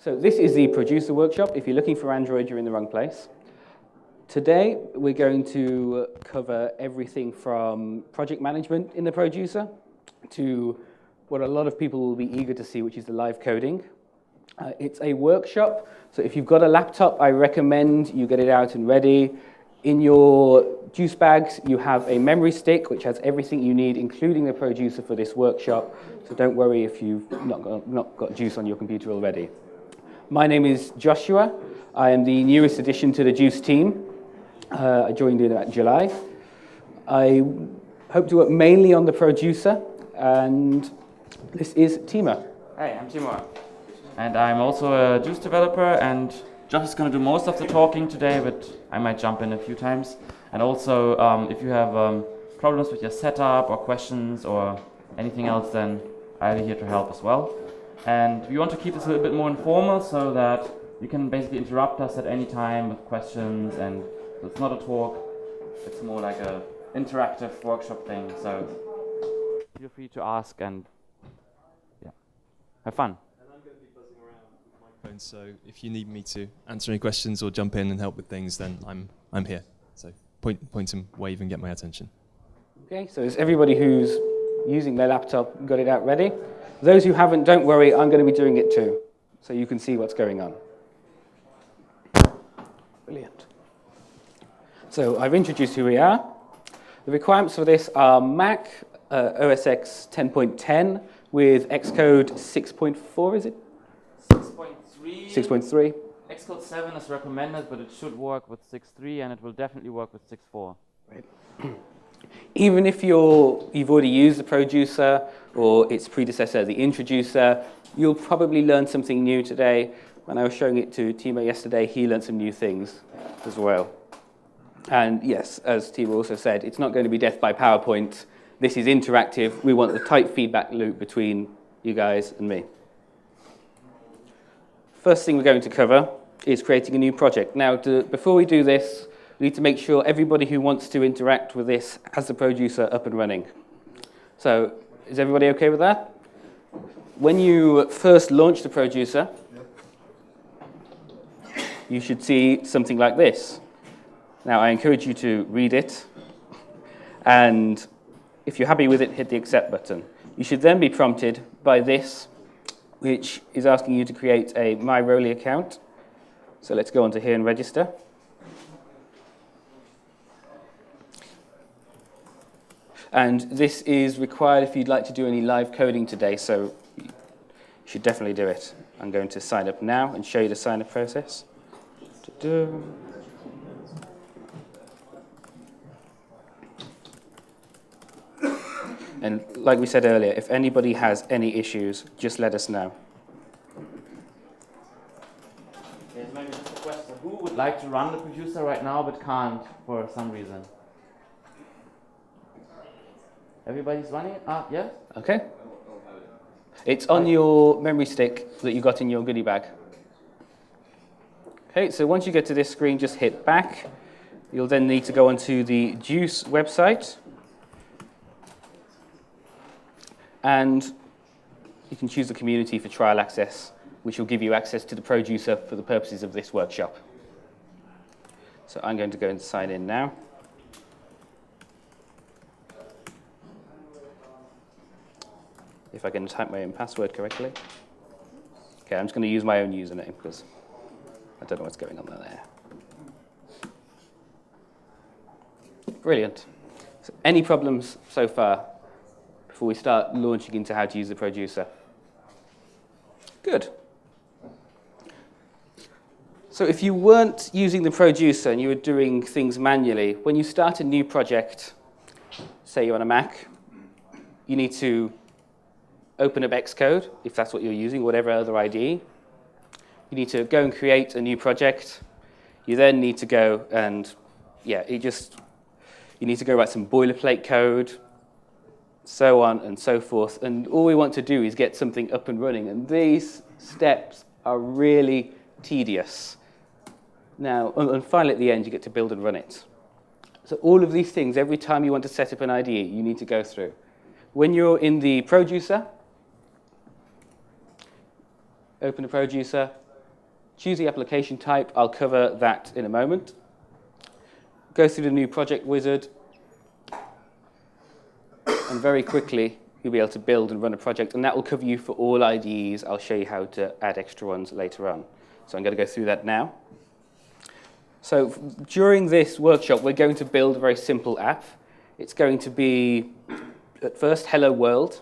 So this is the Projucer workshop. If you're looking for Android, you're in the wrong place. Today, we're going to cover everything from project management in the Projucer to what a lot of people will be eager to see, which is the live coding. It's a workshop, so if you've got a laptop, I recommend you get it out and ready. In your JUCE bags, you have a memory stick, which has everything you need, including the Projucer for this workshop. So don't worry if you've not got JUCE on your computer already. My name is Joshua. I am the newest addition to the JUCE team. I joined in about July. I hope to work mainly on the Projucer, and this is Timo. Hey, I'm Timo. And I'm also a JUCE developer, and Josh is going to do most of the talking today, but I might jump in a few times. And also, if you have problems with your setup or questions or anything else, then I'll be here to help as well. And we want to keep this a little bit more informal so that you can basically interrupt us at any time with questions, and it's not a talk, it's more like a interactive workshop thing. So feel free to ask and yeah, have fun. So if you need me to answer any questions or jump in and help with things, then I'm here. So point and wave and get my attention. Okay, so is everybody who's using their laptop got it out ready? Those who haven't, don't worry, I'm going to be doing it too, so you can see what's going on. Brilliant. So I've introduced who we are. The requirements for this are Mac, OS X 10.10 with Xcode 6.4, is it? 6.3. 6.3. Xcode 7 is recommended, but it should work with 6.3, and it will definitely work with 6.4. Right. Even if you've already used the Projucer or its predecessor, the Introjucer, you'll probably learn something new today. When I was showing it to Timo yesterday, he learned some new things as well. And yes, as Timo also said, it's not going to be death by PowerPoint. This is interactive. We want the tight feedback loop between you guys and me. First thing we're going to cover is creating a new project. Now, before we do this, we need to make sure everybody who wants to interact with this has the Projucer up and running. So, is everybody okay with that? When you first launch the Projucer, you should see something like this. Now, I encourage you to read it, and if you're happy with it, hit the accept button. You should then be prompted by this, which is asking you to create a MyRolly account. So let's go onto here and register. And this is required if you'd like to do any live coding today, so you should definitely do it. I'm going to sign up now and show you the sign-up process. And like we said earlier, if anybody has any issues, just let us know. There's maybe just a question. Who would like to run the Projucer right now but can't for some reason? Everybody's running it? Yes? Okay. It's on your memory stick that you got in your goodie bag. Okay, so once you get to this screen, just hit back. You'll then need to go onto the JUCE website. And you can choose the community for trial access, which will give you access to the Projucer for the purposes of this workshop. So I'm going to go and sign in now. If I can type my own password correctly. Okay, I'm just going to use my own username because I don't know what's going on there. Brilliant. So any problems so far before we start launching into how to use the Projucer? Good. So if you weren't using the Projucer and you were doing things manually, when you start a new project, say you're on a Mac, you need to open up Xcode, if that's what you're using, whatever other IDE. You need to go and create a new project. You then need to go and, you need to go write some boilerplate code, so on and so forth. And all we want to do is get something up and running. And these steps are really tedious. Now, and finally at the end, you get to build and run it. So all of these things, every time you want to set up an IDE, you need to go through. When you're in the Projucer, open the Projucer, choose the application type. I'll cover that in a moment. Go through the new project wizard. And very quickly, you'll be able to build and run a project. And that will cover you for all IDEs. I'll show you how to add extra ones later on. So I'm going to go through that now. So during this workshop, we're going to build a very simple app. It's going to be, at first, Hello World,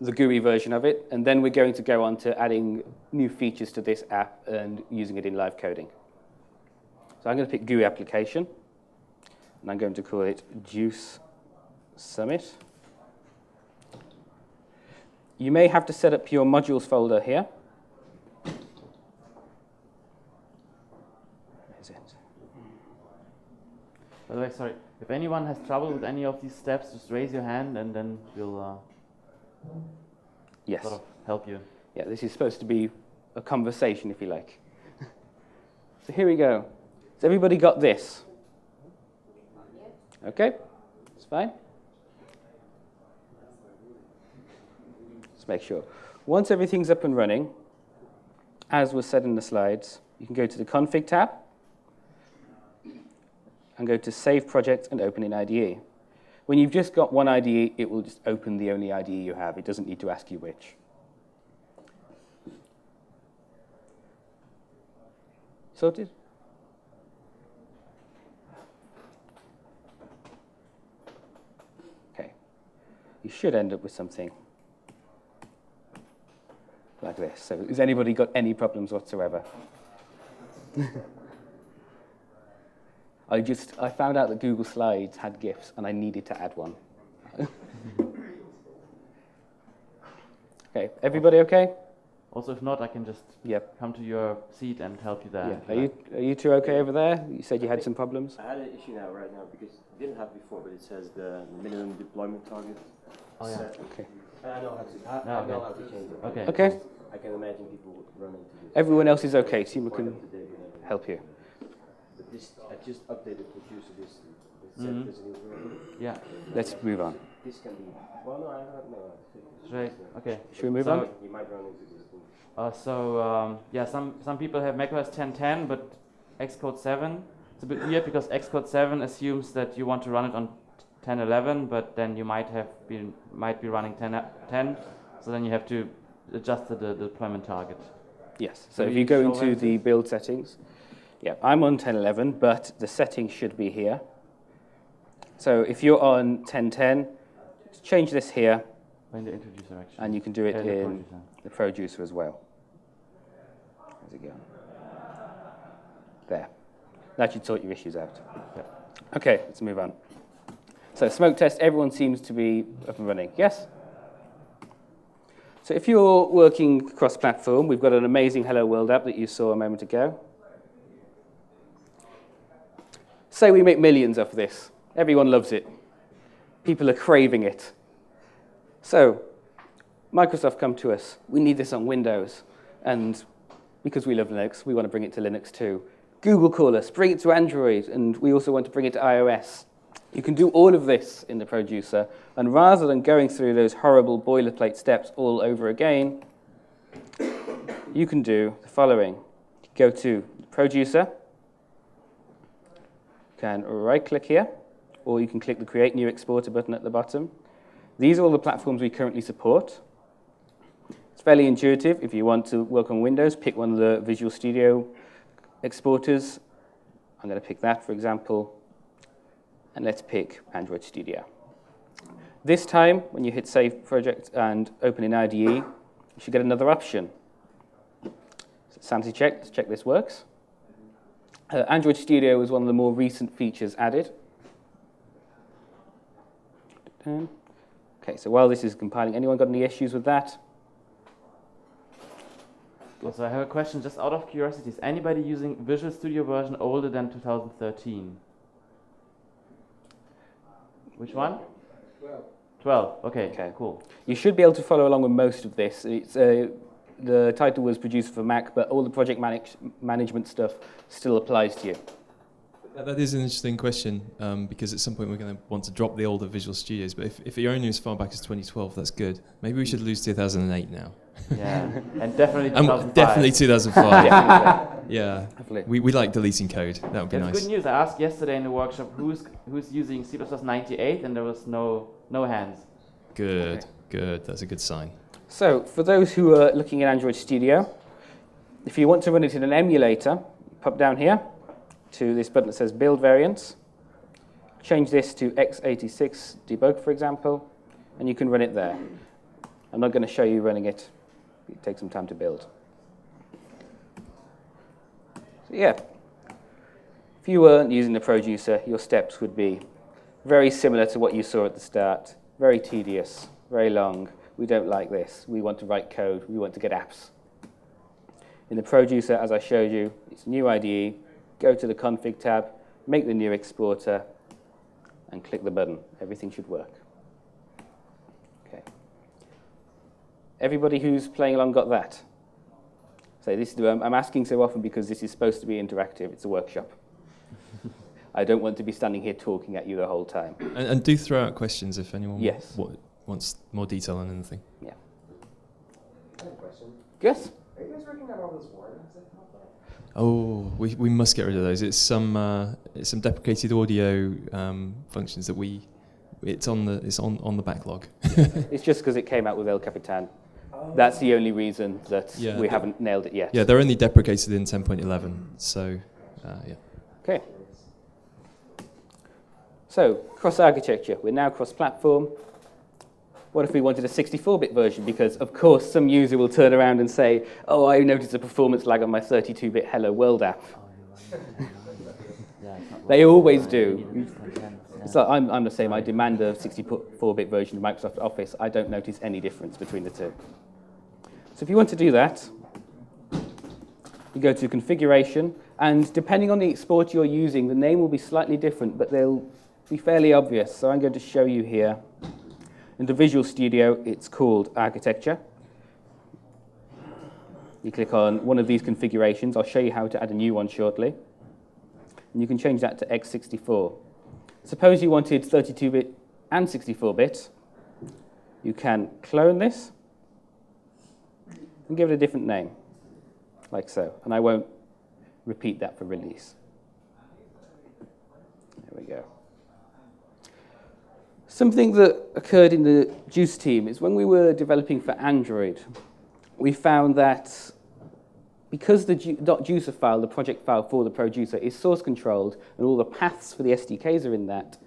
the GUI version of it. And then we're going to go on to adding new features to this app and using it in live coding. So I'm going to pick GUI application. And I'm going to call it JUCE Summit. You may have to set up your modules folder here. Where is it? By the way, sorry, if anyone has trouble with any of these steps, just raise your hand and then we'll Yes. sort of help you. Yeah, this is supposed to be a conversation, if you like. So here we go. Has everybody got this? Okay, it's fine. Let's make sure. Once everything's up and running, as was said in the slides, you can go to the Config tab and go to Save Project and Open in IDE. When you've just got one IDE, it will just open the only IDE you have. It doesn't need to ask you which. Sorted? Okay. You should end up with something like this. So has anybody got any problems whatsoever? I found out that Google Slides had GIFs, and I needed to add one. Okay, everybody okay? Also, if not, I can just come to your seat and help you there. Yeah. Are you two okay over there? You said you had some problems? I had an issue right now because I didn't have before, but it says the minimum deployment target. Oh, yeah. Set. Okay. I know how to change it. Okay. Okay. I can imagine people would run into this. Everyone else is okay. Team can help you. But this, I just updated Projucer this. It said there's a new version. Yeah. Let's move on. This can be. Well, no, I don't know. Right. Okay. Should we move on? You might run into this thing. Yeah, some people have macOS 10.10, but Xcode 7. It's a bit weird because Xcode 7 assumes that you want to run it on 10.11, but then you might be running 10.10, so then you have to adjust the deployment target. Yes. So if you go into the build settings, I'm on 10.11, but the settings should be here. So if you're on 10.10, change this here. In the Introjucer, actually. And you can do it the in Projucer. the Projucer as well. How's it going? There. That should sort your issues out. Yep. Okay, let's move on. So smoke test, everyone seems to be up and running. Yes? So if you're working cross-platform, we've got an amazing Hello World app that you saw a moment ago. Say we make millions of this. Everyone loves it. People are craving it. So Microsoft come to us. We need this on Windows. And because we love Linux, we want to bring it to Linux too. Google call us, bring it to Android, and we also want to bring it to iOS. You can do all of this in the Projucer. And rather than going through those horrible boilerplate steps all over again, you can do the following. Go to Projucer. You can right-click here, or you can click the Create New Exporter button at the bottom. These are all the platforms we currently support. It's fairly intuitive. If you want to work on Windows, pick one of the Visual Studio exporters. I'm going to pick that, for example. And let's pick Android Studio. This time, when you hit Save Project and Open in IDE, you should get another option. So sanity check. Let's check this works. Android Studio is one of the more recent features added. Okay, so while this is compiling, anyone got any issues with that? Also, I have a question just out of curiosity. Is anybody using Visual Studio version older than 2013? Which one? 12. Okay, cool. You should be able to follow along with most of this. It's, the title was Producer for Mac, but all the project management stuff still applies to you. That is an interesting question, because at some point we're going to want to drop the older Visual Studios, but if you're only as far back as 2012, that's good. Maybe we should lose 2008 now. Yeah, and definitely And 2005. definitely 2005. Definitely. Yeah, Definitely. we like deleting code. That would be That's nice. good news. I asked yesterday in the workshop who's using C++ 98, and there was no hands. Good, good. That's a good sign. So, for those who are looking at Android Studio, if you want to run it in an emulator, pop down here to this button that says Build Variants, change this to x86 debug, for example, and you can run it there. I'm not going to show you running it. It takes some time to build. So yeah, if you weren't using the Projucer, your steps would be very similar to what you saw at the start. Very tedious, very long. We don't like this. We want to write code. We want to get apps. In the Projucer, as I showed you, it's new IDE. Go to the config tab, make the new exporter, and click the button. Everything should work. Okay. Everybody who's playing along got that? So this is, I'm asking so often because this is supposed to be interactive. It's a workshop. I don't want to be standing here talking at you the whole time. And do throw out questions if anyone Yes. wants more detail on anything. Yeah. I have a question. Yes? Are you guys working on all those warnings that pop up? Oh, we must get rid of those. It's some deprecated audio functions that it's on the backlog. It's just because it came out with El Capitan. That's the only reason that Yeah, we haven't nailed it yet. Yeah, they're only deprecated in 10.11. So yeah. Okay. So, cross-architecture. We're now cross-platform. What if we wanted a 64-bit version? Because, of course, some user will turn around and say, oh, I noticed a performance lag on my 32-bit Hello World app. They always do. So I'm the same. I demand a 64-bit version of Microsoft Office. I don't notice any difference between the two. So if you want to do that, you go to Configuration, and depending on the export you're using, the name will be slightly different, but they'll be fairly obvious. So I'm going to show you here. In the Visual Studio, it's called Architecture. You click on one of these configurations. I'll show you how to add a new one shortly. And you can change that to x64. Suppose you wanted 32-bit and 64-bit. You can clone this and give it a different name, like so. And I won't repeat that for release. There we go. Something that occurred in the JUCE team is when we were developing for Android, we found that because the .juicer file, the project file for the Projucer, is source controlled and all the paths for the SDKs are in that,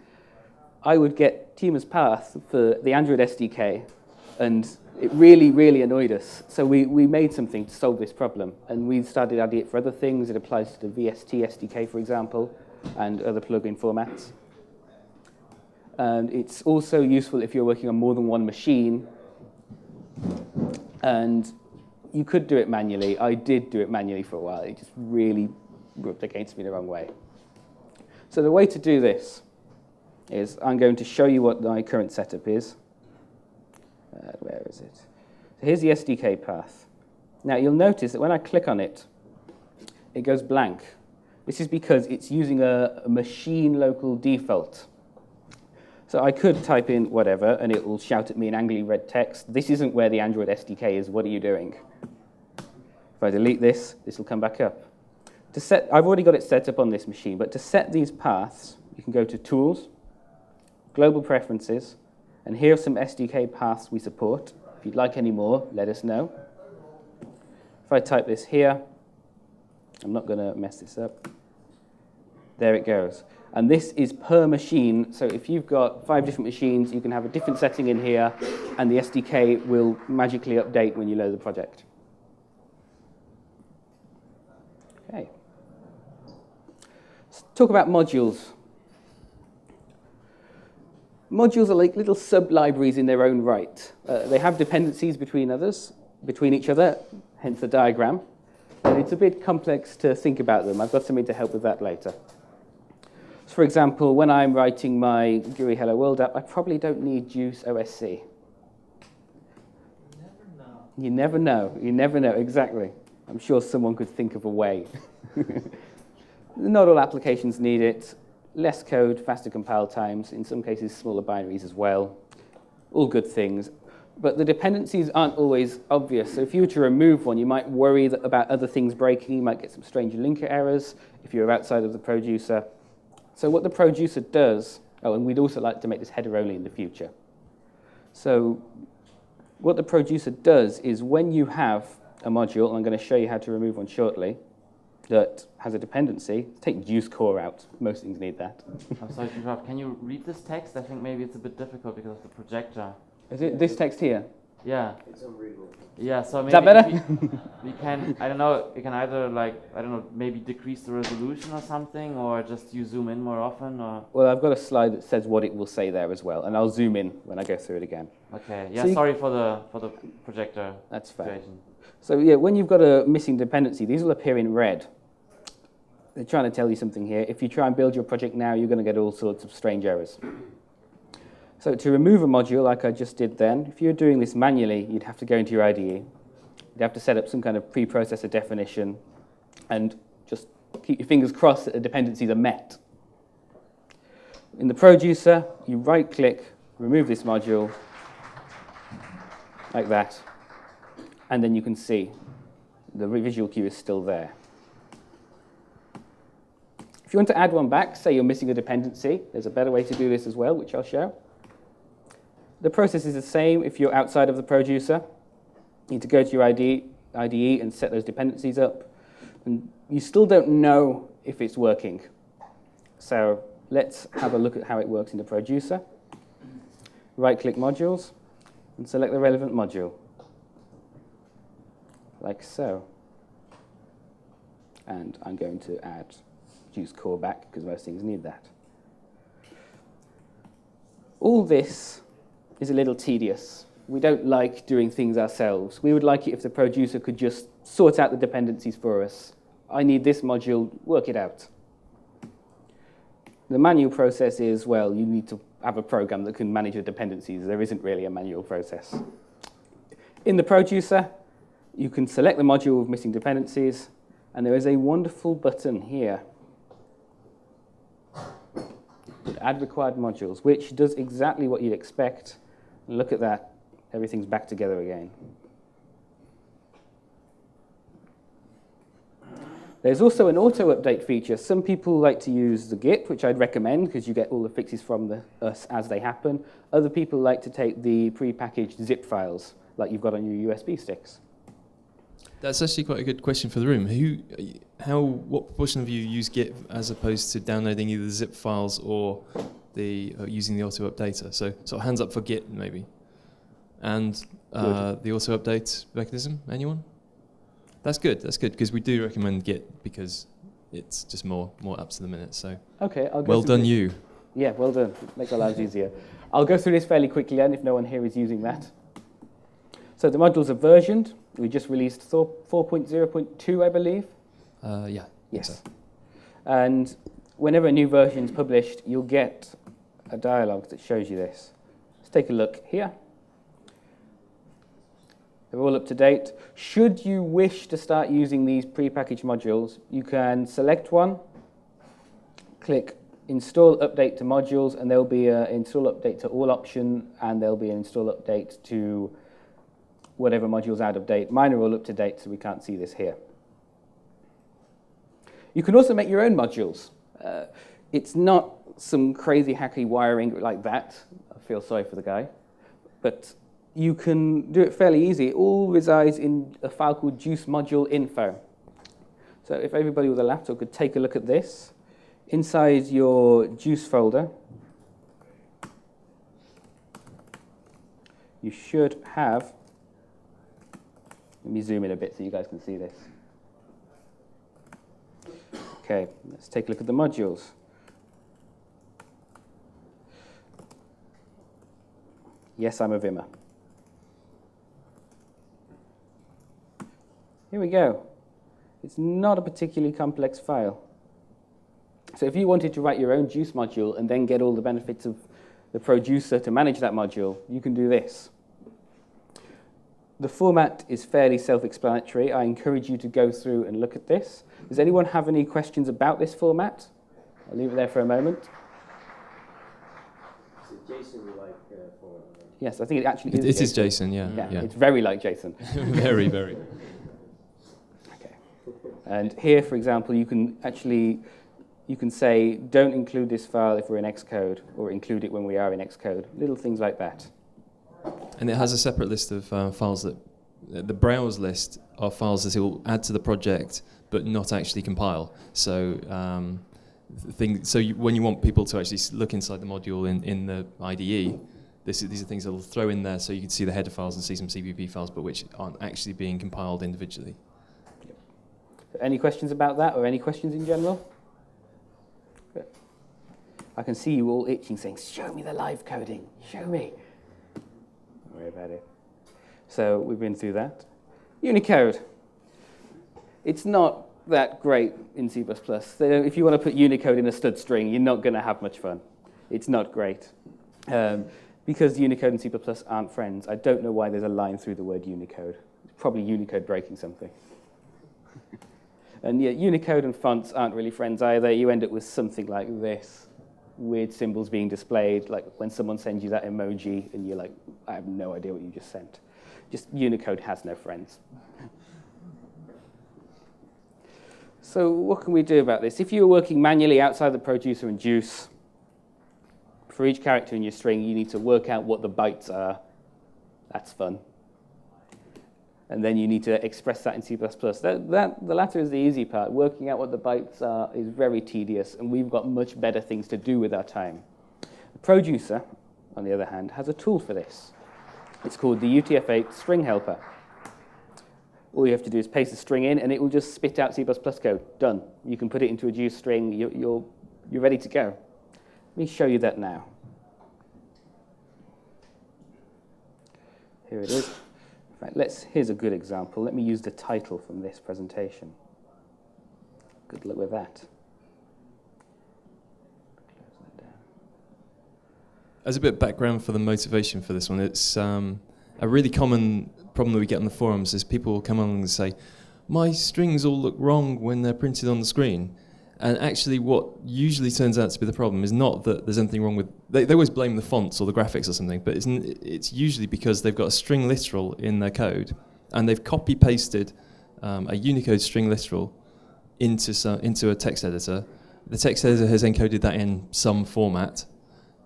I would get Tima's path for the Android SDK, and it really, really annoyed us. So we made something to solve this problem, and we started adding it for other things. It applies to the VST SDK, for example, and other plugin formats. And it's also useful if you're working on more than one machine, and you could do it manually. I did do it manually for a while. It just really rubbed against me the wrong way. So the way to do this is I'm going to show you what my current setup is. Where is it? So here's the SDK path. Now you'll notice that when I click on it, it goes blank. This is because it's using a machine local default. So I could type in whatever, and it will shout at me in angry red text, this isn't where the Android SDK is, what are you doing? If I delete this, this will come back up. I've already got it set up on this machine, but to set these paths, you can go to Tools, Global Preferences, and here are some SDK paths we support. If you'd like any more, let us know. If I type this here, I'm not going to mess this up. There it goes. And this is per machine, so if you've got 5 different machines, you can have a different setting in here, and the SDK will magically update when you load the project. Okay. Let's talk about modules. Modules are like little sub-libraries in their own right. They have dependencies between each other, hence the diagram. And it's a bit complex to think about them. I've got something to help with that later. So for example, when I'm writing my GUI Hello World app, I probably don't need JUCE OSC. You never know. You never know, exactly. I'm sure someone could think of a way. Not all applications need it. Less code, faster compile times, in some cases smaller binaries as well. All good things. But the dependencies aren't always obvious. So if you were to remove one, you might worry about other things breaking. You might get some strange linker errors if you're outside of the Projucer. So what the Projucer does, oh, and we'd also like to make this header only in the future. So what the Projucer does is when you have a module, and I'm going to show you how to remove one shortly, that has a dependency, take JUCE core out. Most things need that. I'm sorry to interrupt. Can you read this text? I think maybe it's a bit difficult because of the projector. Is it this text here? Yeah. It's unreadable. Yeah, so maybe Is that better? we can, I don't know, we can either maybe decrease the resolution or something, or just you zoom in more often, or... Well, I've got a slide that says what it will say there as well, and I'll zoom in when I go through it again. Okay, yeah, So sorry for the projector That's fine. situation. So yeah, when you've got a missing dependency, these will appear in red. They're trying to tell you something here. If you try and build your project now, you're going to get all sorts of strange errors. So to remove a module, like I just did then, if you're doing this manually, you'd have to go into your IDE. You'd have to set up some kind of preprocessor definition and just keep your fingers crossed that the dependencies are met. In the Projucer, you right-click, remove this module, like that, and then you can see the visual cue is still there. If you want to add one back, say you're missing a dependency, there's a better way to do this as well, which I'll show. The process is the same if you're outside of the Projucer. You need to go to your IDE and set those dependencies up. And you still don't know if it's working. So let's have a look at how it works in the Projucer. Right-click Modules and select the relevant module, like so. And I'm going to add JUCE core back because most things need that. All this is a little tedious. We don't like doing things ourselves. We would like it if the Projucer could just sort out the dependencies for us. I need this module, work it out. The manual process is, well, you need to have a program that can manage your dependencies. There isn't really a manual process. In the Projucer, you can select the module with missing dependencies, and there is a wonderful button here. Add required modules, which does exactly what you'd expect. And look at that, everything's back together again. There's also an auto-update feature. Some people like to use the Git, which I'd recommend because you get all the fixes from us as they happen. Other people like to take the pre-packaged zip files like you've got on your USB sticks. That's actually quite a good question for the room. What proportion of you use Git as opposed to downloading either the zip files or using the auto-updater? So sort of hands up for Git, maybe. And the auto-update mechanism, anyone? That's good, because we do recommend Git because it's just more up to the minute. So okay, I'll go well done, you. Yeah, well done. Make our lives easier. I'll go through this fairly quickly then if no one here is using that. So the modules are versioned. We just released 4.0.2, I believe. Yeah. Yes. So. And whenever a new version is published, you'll get a dialog that shows you this. Let's take a look here. They're all up to date. Should you wish to start using these prepackaged modules, you can select one, click Install Update to Modules, and there'll be an Install Update to All option, and there'll be an Install Update to whatever module's out of date. Mine are all up to date, so we can't see this here. You can also make your own modules. It's not some crazy hacky wiring like that. I feel sorry for the guy. But you can do it fairly easy. It all resides in a file called JUCE module info. So if everybody with a laptop could take a look at this, inside your JUCE folder, you should have, let me zoom in a bit so you guys can see this. Okay, let's take a look at the modules. Yes, I'm a Vimmer. Here we go. It's not a particularly complex file. So if you wanted to write your own JUCE module and then get all the benefits of the Projucer to manage that module, you can do this. The format is fairly self-explanatory. I encourage you to go through and look at this. Does anyone have any questions about this format? I'll leave it there for a moment. Is it JSON-like format? Yes, I think it actually is. It is JSON, Yeah, yeah. it's very like JSON. Very, very. Okay. And here, for example, you can say, don't include this file if we're in Xcode, or include it when we are in Xcode. Little things like that. And it has a separate list of files that, the browse list are files that it will add to the project, but not actually compile. So, when you want people to actually look inside the module in the IDE, these are things that will throw in there so you can see the header files and see some CPP files, but which aren't actually being compiled individually. Yep. Any questions about that, or any questions in general? Good. I can see you all itching, saying, show me the live coding, show me. Don't worry about it. So we've been through that. Unicode. It's not that great in C++. If you want to put Unicode in a stud string, you're not going to have much fun. It's not great. Because Unicode and C++ aren't friends, I don't know why there's a line through the word Unicode. It's probably Unicode breaking something. And yeah, Unicode and fonts aren't really friends either. You end up with something like this. Weird symbols being displayed, like when someone sends you that emoji and you're like, I have no idea what you just sent. Just Unicode has no friends. So what can we do about this? If you were working manually outside the Projucer and JUCE, for each character in your string, you need to work out what the bytes are. That's fun. And then you need to express that in C++. The latter is the easy part. Working out what the bytes are is very tedious, and we've got much better things to do with our time. The Projucer, on the other hand, has a tool for this. It's called the UTF-8 string helper. All you have to do is paste the string in, and it will just spit out C++ code. Done. You can put it into a JUCE string. You're ready to go. Let me show you that now. Here it is. In fact, here's a good example. Let me use the title from this presentation. Good luck with that. Close that down. As a bit of background for the motivation for this one, it's a really common problem that we get on the forums is people will come along and say, my strings all look wrong when they're printed on the screen. And actually what usually turns out to be the problem is not that there's anything wrong with... They always blame the fonts or the graphics or something, but it's usually because they've got a string literal in their code, and they've copy-pasted a Unicode string literal into a text editor. The text editor has encoded that in some format.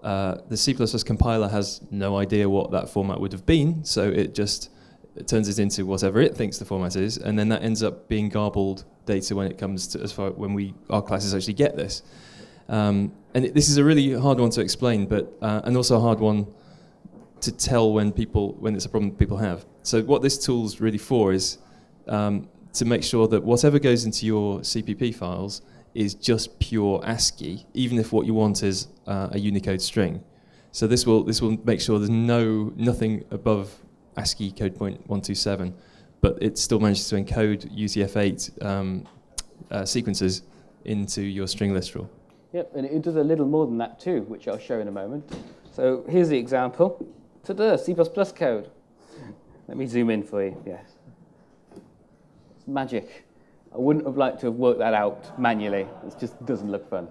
The C++ compiler has no idea what that format would have been, so it just turns it into whatever it thinks the format is, and then that ends up being garbled data when it comes to when our classes actually get this. This is a really hard one to explain, but and also a hard one to tell when it's a problem people have. So what this tool's really for is to make sure that whatever goes into your CPP files is just pure ASCII, even if what you want is a Unicode string. So this will make sure there's nothing above ASCII code point 127, but it still manages to encode UTF-8 sequences into your string literal. Yep, and it does a little more than that too, which I'll show in a moment. So here's the example. Ta-da, C++ code. Let me zoom in for you. Yes. It's magic. I wouldn't have liked to have worked that out manually. It just doesn't look fun.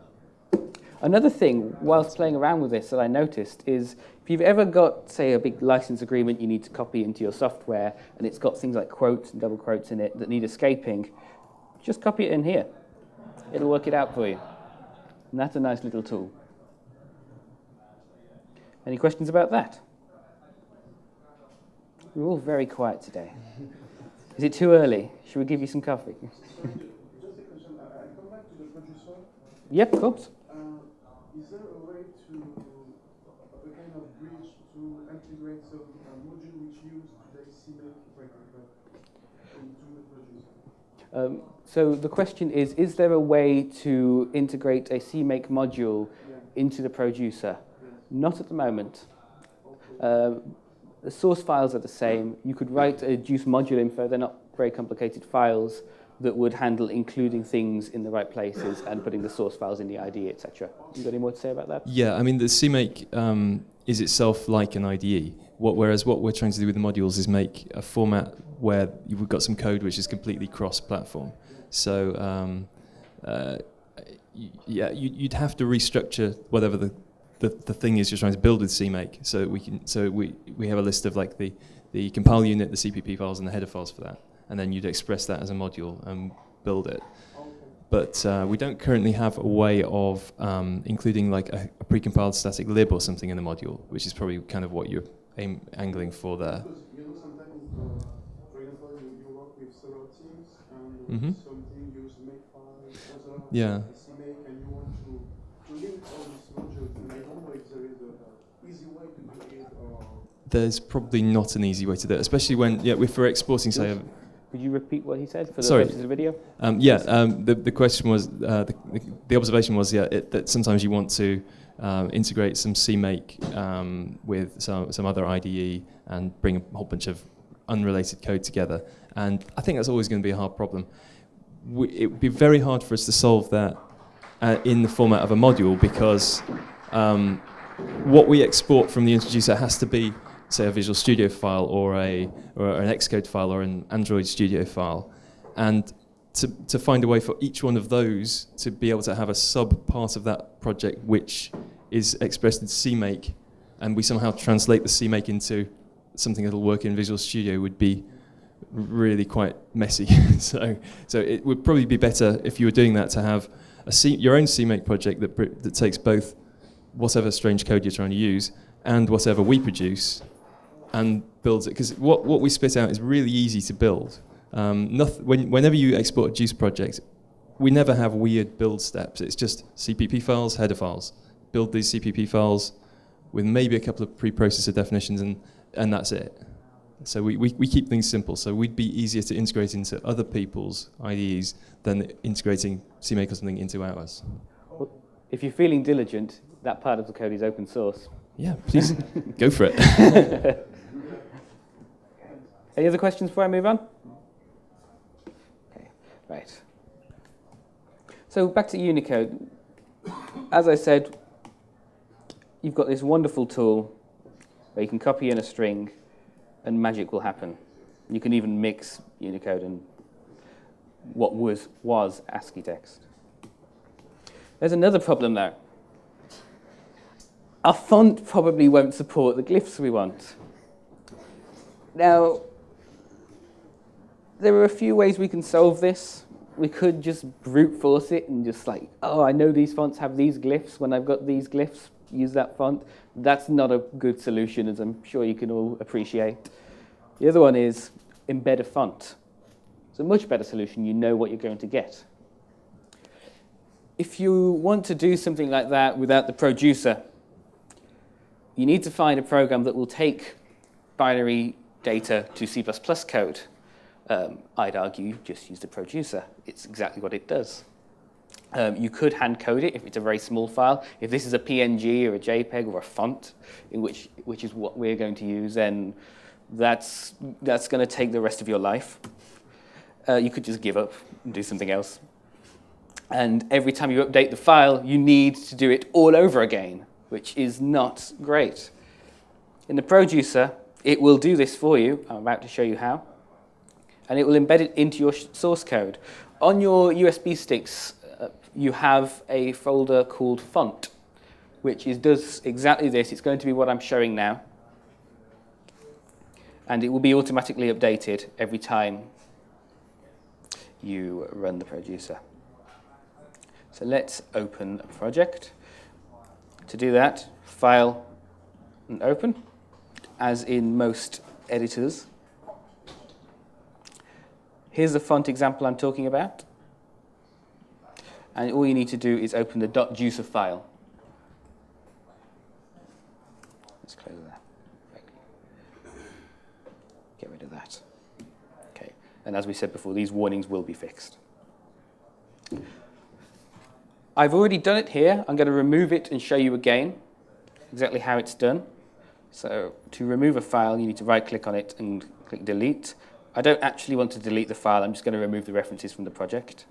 Another thing, whilst playing around with this, that I noticed is if you've ever got, say, a big license agreement you need to copy into your software, and it's got things like quotes and double quotes in it that need escaping, just copy it in here. It'll work it out for you. And that's a nice little tool. Any questions about that? We're all very quiet today. Is it too early? Should we give you some coffee? Just a question. I come back to the Projucer. Yep, of course. Is there a way to, a kind of bridge to integrate some module which use today's CMake, for example, into the Projucer? So the question is there a way to integrate a CMake module into the Projucer? Not at the moment. The source files are the same. You could write a JUCE module info. They're not very complicated files that would handle including things in the right places and putting the source files in the IDE, etc. You got any more to say about that? Yeah, I mean, the CMake is itself like an IDE, whereas what we're trying to do with the modules is make a format where we've got some code which is completely cross-platform. So, you'd have to restructure whatever the the thing is you're trying to build with CMake, so we have a list of like the compile unit, the CPP files, and the header files for that, and then you'd express that as a module and build it. But we don't currently have a way of including like a precompiled static lib or something in the module, which is probably kind of what you're angling for there. Because sometimes, for example, you work with several teams, and some teams use Makefile, other Yeah. CMake, and you want to link all these modules. And I don't know if there is an easy way to do it, or There's probably not an easy way to do it, especially when if we're exporting, say. Could you repeat what he said for the Sorry. purposes of the video? The question was, the observation was, that sometimes you want to integrate some CMake with some other IDE and bring a whole bunch of unrelated code together. And I think that's always going to be a hard problem. It would be very hard for us to solve that in the format of a module, because what we export from the Introjucer has to be, say, a Visual Studio file or an Xcode file or an Android Studio file. And to find a way for each one of those to be able to have a sub-part of that project which is expressed in CMake, and we somehow translate the CMake into something that'll work in Visual Studio would be really quite messy. So it would probably be better if you were doing that to have your own CMake project that takes both whatever strange code you're trying to use and whatever we produce, and builds it, because what we spit out is really easy to build. Whenever you export a JUCE project, we never have weird build steps. It's just CPP files, header files. Build these CPP files with maybe a couple of preprocessor definitions, and that's it. So we keep things simple. So we'd be easier to integrate into other people's IDEs than integrating CMake or something into ours. Well, if you're feeling diligent, that part of the code is open source. Yeah, please go for it. Any other questions before I move on? Okay, right. So back to Unicode. As I said, you've got this wonderful tool where you can copy in a string and magic will happen. You can even mix Unicode and what was ASCII text. There's another problem though. Our font probably won't support the glyphs we want. Now, there are a few ways we can solve this. We could just brute force it and just like, oh, I know these fonts have these glyphs. When I've got these glyphs, use that font. That's not a good solution, as I'm sure you can all appreciate. The other one is embed a font. It's a much better solution. You know what you're going to get. If you want to do something like that without the Projucer, you need to find a program that will take binary data to C++ code. I'd argue just use the Projucer. It's exactly what it does. You could hand code it if it's a very small file. If this is a PNG or a JPEG or a font, which is what we're going to use, then that's going to take the rest of your life. You could just give up and do something else. And every time you update the file, you need to do it all over again, which is not great. In the Projucer, it will do this for you. I'm about to show you how. And it will embed it into your source code. On your USB sticks, you have a folder called font, which does exactly this. It's going to be what I'm showing now. And it will be automatically updated every time you run the Projucer. So let's open a project. To do that, File and Open, as in most editors. Here's the font example I'm talking about. And all you need to do is open the .juicer file. Let's close that. Get rid of that. Okay. And as we said before, these warnings will be fixed. I've already done it here. I'm going to remove it and show you again exactly how it's done. So to remove a file, you need to right-click on it and click Delete. I don't actually want to delete the file. I'm just going to remove the references from the project.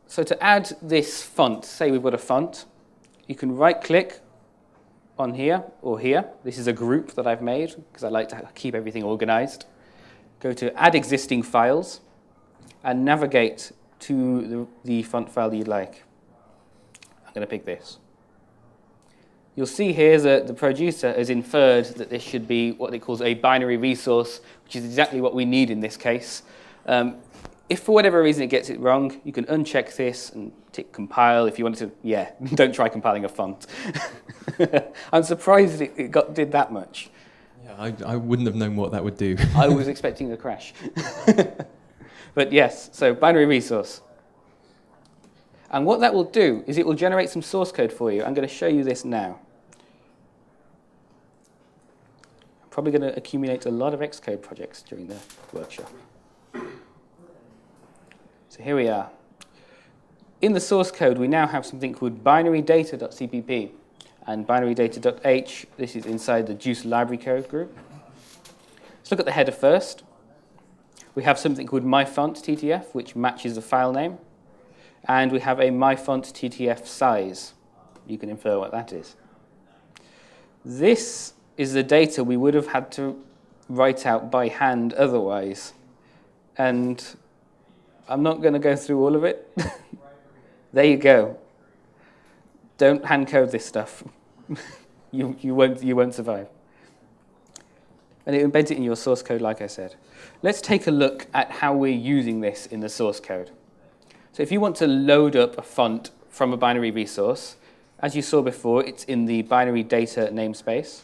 So to add this font, say we've got a font, you can right-click on here or here. This is a group that I've made because I like to keep everything organized. Go to Add Existing Files and navigate to the font file that you'd like. I'm going to pick this. you'll see here that the Projucer has inferred that this should be what it calls a binary resource, which is exactly what we need in this case. If for whatever reason it gets it wrong, you can uncheck this and tick compile if you want to. Yeah, don't try compiling a font. I'm surprised it did that much. Yeah, I wouldn't have known what that would do. I was expecting a crash. But yes, so binary resource. And what that will do is it will generate some source code for you. I'm going to show you this now. I'm probably going to accumulate a lot of Xcode projects during the workshop. So here we are. In the source code, we now have something called binarydata.cpp and binarydata.h. This is inside the JUCE library code group. Let's look at the header first. We have something called myFont.ttf, which matches the file name. And we have a myFont.ttf size. You can infer what that is. This is the data we would have had to write out by hand otherwise. And I'm not going to go through all of it. There you go. Don't hand code this stuff. you won't survive. And it embeds it in your source code, like I said. Let's take a look at how we're using this in the source code. So if you want to load up a font from a binary resource, as you saw before, it's in the binary data namespace.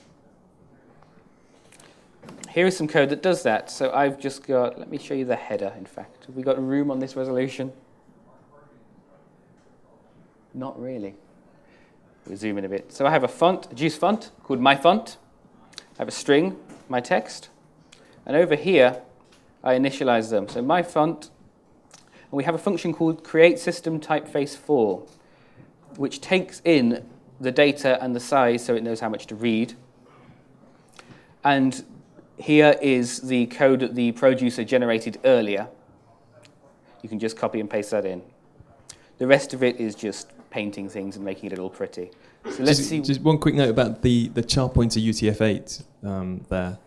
Here is some code that does that. So I've just got, let me show you the header, in fact. Have we got room on this resolution? Not really. We'll zoom in a bit. So I have a font, a JUCE font called myFont. I have a string, my text. And over here, I initialize them. So myFont, and we have a function called createSystemTypeface4, which takes in the data and the size so it knows how much to read. And here is the code that the Projucer generated earlier. You can just copy and paste that in. The rest of it is just painting things and making it all pretty. So let's see. Just one quick note about the char pointer UTF-8 there.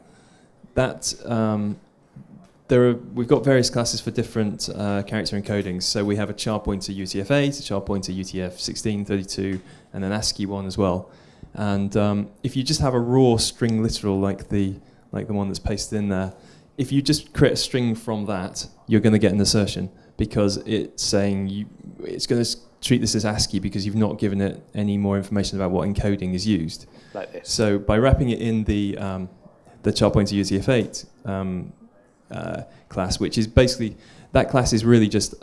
We've got various classes for different character encodings. So we have a char pointer UTF-8, a char pointer UTF-16, 32, and an ASCII one as well. And if you just have a raw string literal like the one that's pasted in there, if you just create a string from that, you're going to get an assertion because it's saying it's going to treat this as ASCII because you've not given it any more information about what encoding is used. Like this. So by wrapping it in the char pointer UTF-8 class, which is basically, that class is really just,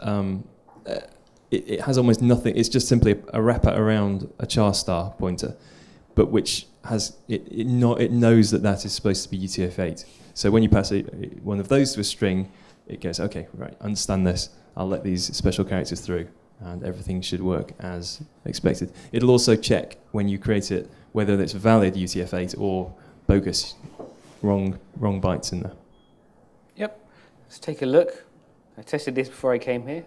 it has almost nothing, it's just simply a wrapper around a char star pointer, but which has, it knows that is supposed to be UTF-8. So when you pass one of those to a string, it goes, okay, right, understand this, I'll let these special characters through, and everything should work as expected. It'll also check when you create it whether it's valid UTF-8 or bogus, wrong bytes in there. Yep. Let's take a look. I tested this before I came here.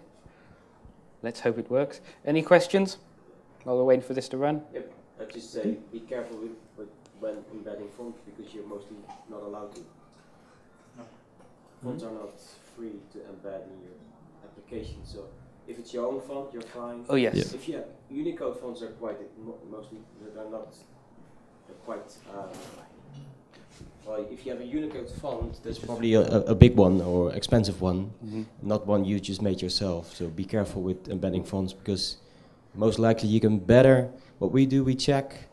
Let's hope it works. Any questions while we're waiting for this to run? Yep. I'd just say be careful with when embedding fonts because you're mostly not allowed to. No. Fonts are not free to embed in your application. So if it's your own font, you're fine. Oh yes. Yeah. If you have Unicode fonts, are quite mostly they're not quite. Well, if you have a Unicode font, that's probably a big one or expensive one, not one you just made yourself. So be careful with embedding fonts because most likely you can better. What we do, we check.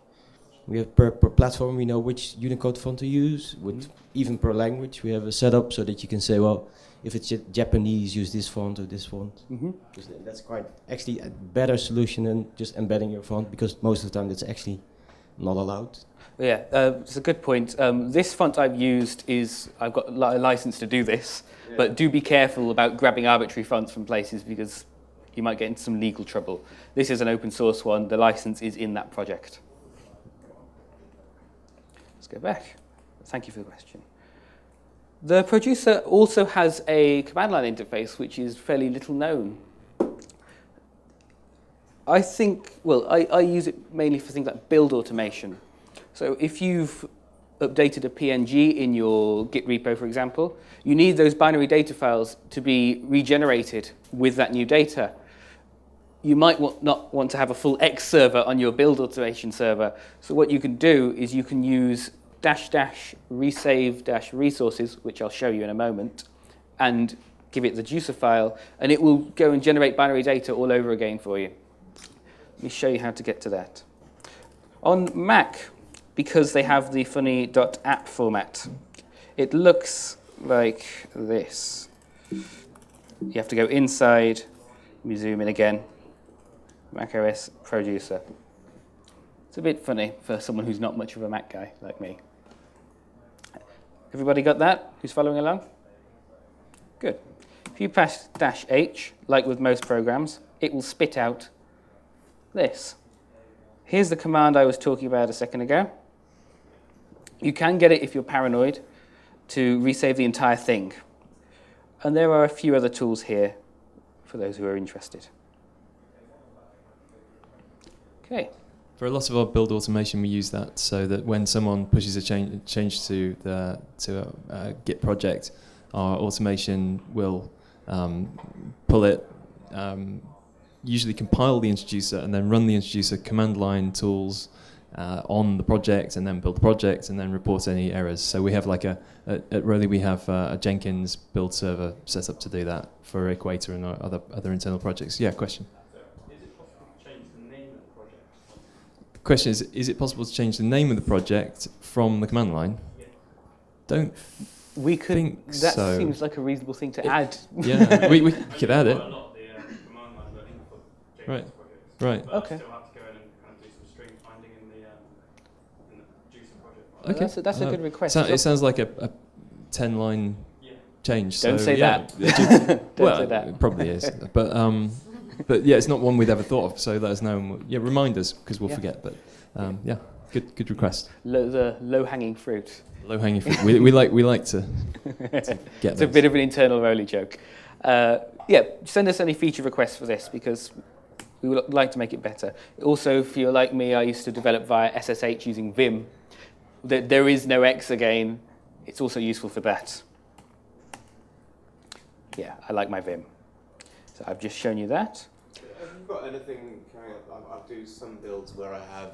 We have per platform, we know which Unicode font to use. With even per language, we have a setup so that you can say, well, if it's Japanese, use this font or this font. That's quite actually a better solution than just embedding your font because most of the time that's actually not allowed. Yeah, it's a good point. This font I've used I've got a license to do this, but do be careful about grabbing arbitrary fonts from places because you might get into some legal trouble. This is an open source one. The license is in that project. Let's go back. Thank you for the question. The Projucer also has a command line interface, which is fairly little known. I use it mainly for things like build automation. So if you've updated a PNG in your Git repo, for example, you need those binary data files to be regenerated with that new data. you might not want to have a full X server on your build automation server. So what you can do is you can use --resave-resources, which I'll show you in a moment, and give it the JUCE file, and it will go and generate binary data all over again for you. Let me show you how to get to that. On Mac, because they have the funny .app format, it looks like this. You have to go inside. Let me zoom in again. macOS Projucer. It's a bit funny for someone who's not much of a Mac guy like me. Everybody got that? Who's following along? Good. If you press -H, like with most programs, it will spit out this. Here's the command I was talking about a second ago. You can get it, if you're paranoid, to resave the entire thing. And there are a few other tools here for those who are interested. Okay. For a lot of our build automation, we use that so that when someone pushes a change to a Git project, our automation will pull it, usually compile the Introjucer, and then run the Introjucer command line tools on the project, and then build the project, and then report any errors. So we have at Rowley we have a Jenkins build server set up to do that for Equator and our other internal projects. Yeah, question. Question is it possible to change the name of the project from the command line? Yeah. We could think that so. Seems like a reasonable thing to add. Yeah, we could add it. Right. Right. Okay. Still have to go in and kind of do some string finding in the JUCE project. Okay. That's a good request. It sounds like a 10-line change. Don't so, say yeah. that. Well, say that. It probably is. But yeah, it's not one we'd ever thought of. So let us know. And remind us because we'll forget. But yeah, good request. The low-hanging fruit. Low-hanging fruit. we like to get. It's a bit of an internal Rowley joke. Send us any feature requests for this because we would like to make it better. Also, if you're like me, I used to develop via SSH using Vim. There is no X again. It's also useful for that. Yeah, I like my Vim. So I've just shown you that. Have you got anything coming up? I do some builds where I have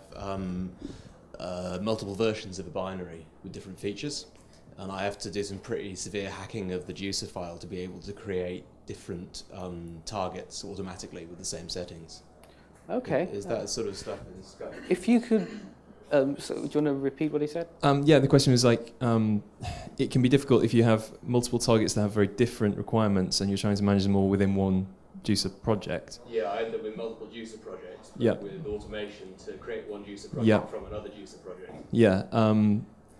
multiple versions of a binary with different features, and I have to do some pretty severe hacking of the JUCE file to be able to create different targets automatically with the same settings. Okay. Is that sort of stuff in scope? If you could, so do you want to repeat what he said? The question was it can be difficult if you have multiple targets that have very different requirements and you're trying to manage them all within one JUCE project. Yeah, I end up with multiple JUCE projects, but with automation to create one JUCE project from another JUCE project. Yeah,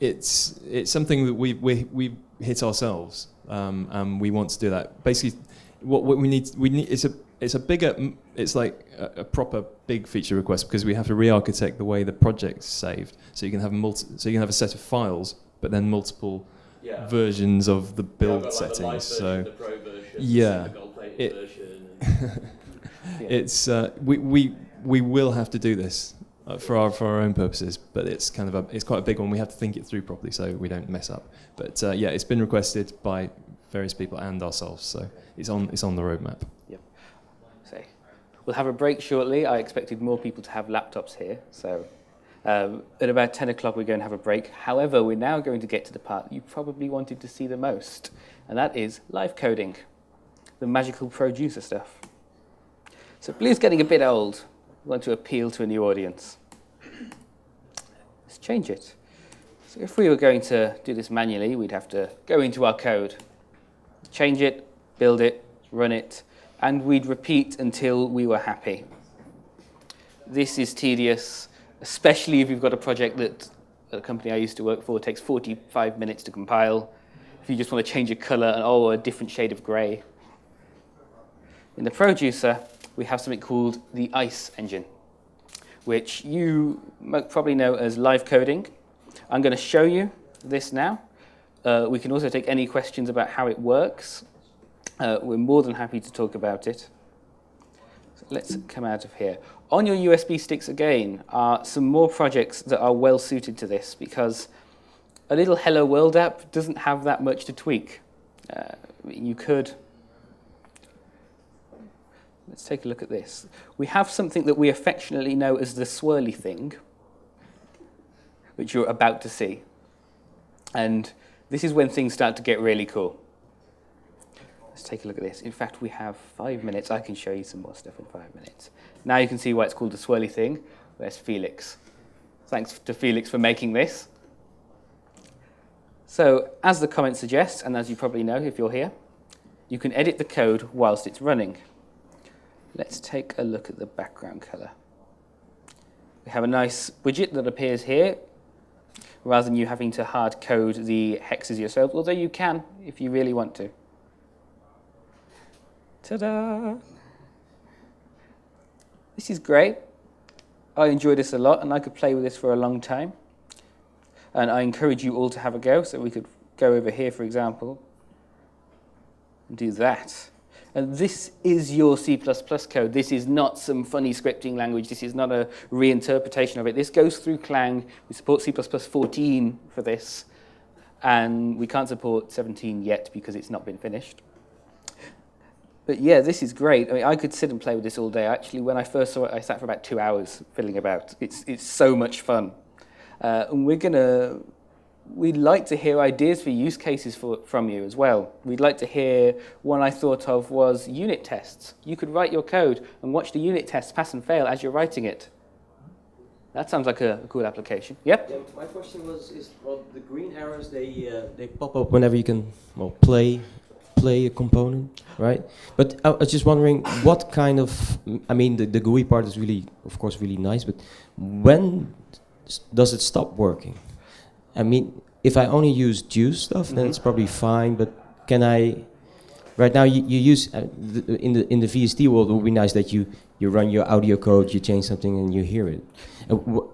it's something that we hit ourselves, and we want to do that. Basically, what we need it's a bigger, it's like a proper big feature request because we have to re-architect the way the project's saved, so you can have a set of files, but then multiple versions of the build settings. So the Pro version, the gold-plated version. It's we will have to do this for our own purposes, but it's it's quite a big one. We have to think it through properly so we don't mess up. But it's been requested by various people and ourselves, so it's on the roadmap. Yep. So we'll have a break shortly. I expected more people to have laptops here, so at about 10 o'clock we're going to have a break. However, we're now going to get to the part you probably wanted to see the most, and that is live coding, the magical Projucer stuff. So Blue's getting a bit old. We want to appeal to a new audience. Let's change it. So if we were going to do this manually, we'd have to go into our code, change it, build it, run it, and we'd repeat until we were happy. This is tedious, especially if you've got a project that a company I used to work for takes 45 minutes to compile. If you just want to change a color and a different shade of gray. In the Projucer, we have something called the ICE engine, which you probably know as live coding. I'm going to show you this now. We can also take any questions about how it works. We're more than happy to talk about it. So let's come out of here. On your USB sticks again are some more projects that are well suited to this because a little Hello World app doesn't have that much to tweak. You could Let's take a look at this. We have something that we affectionately know as the swirly thing, which you're about to see. And this is when things start to get really cool. Let's take a look at this. In fact, we have 5 minutes. I can show you some more stuff in 5 minutes. Now you can see why it's called the swirly thing. Where's Felix? Thanks to Felix for making this. So, as the comment suggests, and as you probably know if you're here, you can edit the code whilst it's running. Let's take a look at the background color. We have a nice widget that appears here, rather than you having to hard code the hexes yourself, although you can if you really want to. Ta-da! This is great. I enjoy this a lot, and I could play with this for a long time. And I encourage you all to have a go, so we could go over here, for example, and do that. And this is your C++ code. This is not some funny scripting language. This is not a reinterpretation of it. This goes through Clang. We support C++ 14 for this, and we can't support 17 yet because it's not been finished. But yeah, this is great. I mean, I could sit and play with this all day. Actually, when I first saw it, I sat for about 2 hours fiddling about. It's so much fun. And we'd like to hear ideas for use cases from you as well. We'd like to hear, one I thought of was unit tests. You could write your code and watch the unit tests pass and fail as you're writing it. That sounds like a cool application. Yep? Yeah, my question was, the green arrows, they pop up whenever you can, play a component, right? But I was just wondering, what kind of, I mean, the GUI part is really, of course, really nice, but when does it stop working? I mean, if I only use JUCE stuff, then it's probably fine, but can I, right now you use, in the VST world, it would be nice that you run your audio code, you change something and you hear it.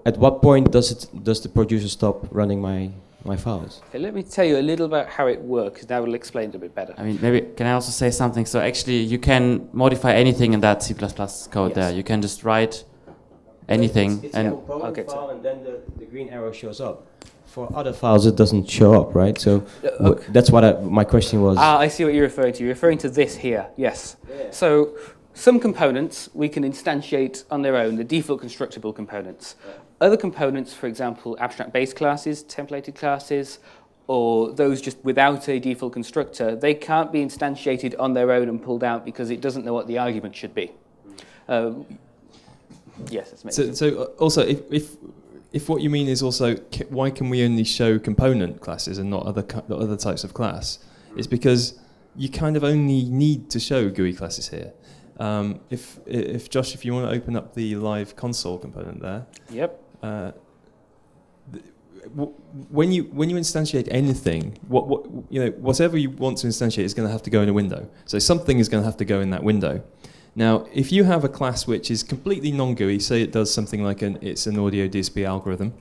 At what point does the Projucer stop running my files? Okay, let me tell you a little about how it works. Now we'll explain it a bit better. I mean, maybe can I also say something? So actually, you can modify anything in that C++ code there. You can just write anything. It's and a component okay, file, and then the green arrow shows up. For other files, it doesn't show up, right? So that's what my question was. I see what you're referring to. You're referring to this here, yes. Yeah. So some components we can instantiate on their own, the default constructible components. Yeah. Other components, for example, abstract base classes, templated classes, or those just without a default constructor, they can't be instantiated on their own and pulled out because it doesn't know what the argument should be. Yes, that's amazing. So also, if what you mean is also why can we only show component classes and not other types of class, it's because you kind of only need to show GUI classes here. If Josh, if you want to open up the live console component there. Yep. When you instantiate anything, whatever you want to instantiate is going to have to go in a window. So something is going to have to go in that window. Now, if you have a class which is completely non-GUI, say it does something like it's an audio DSP algorithm,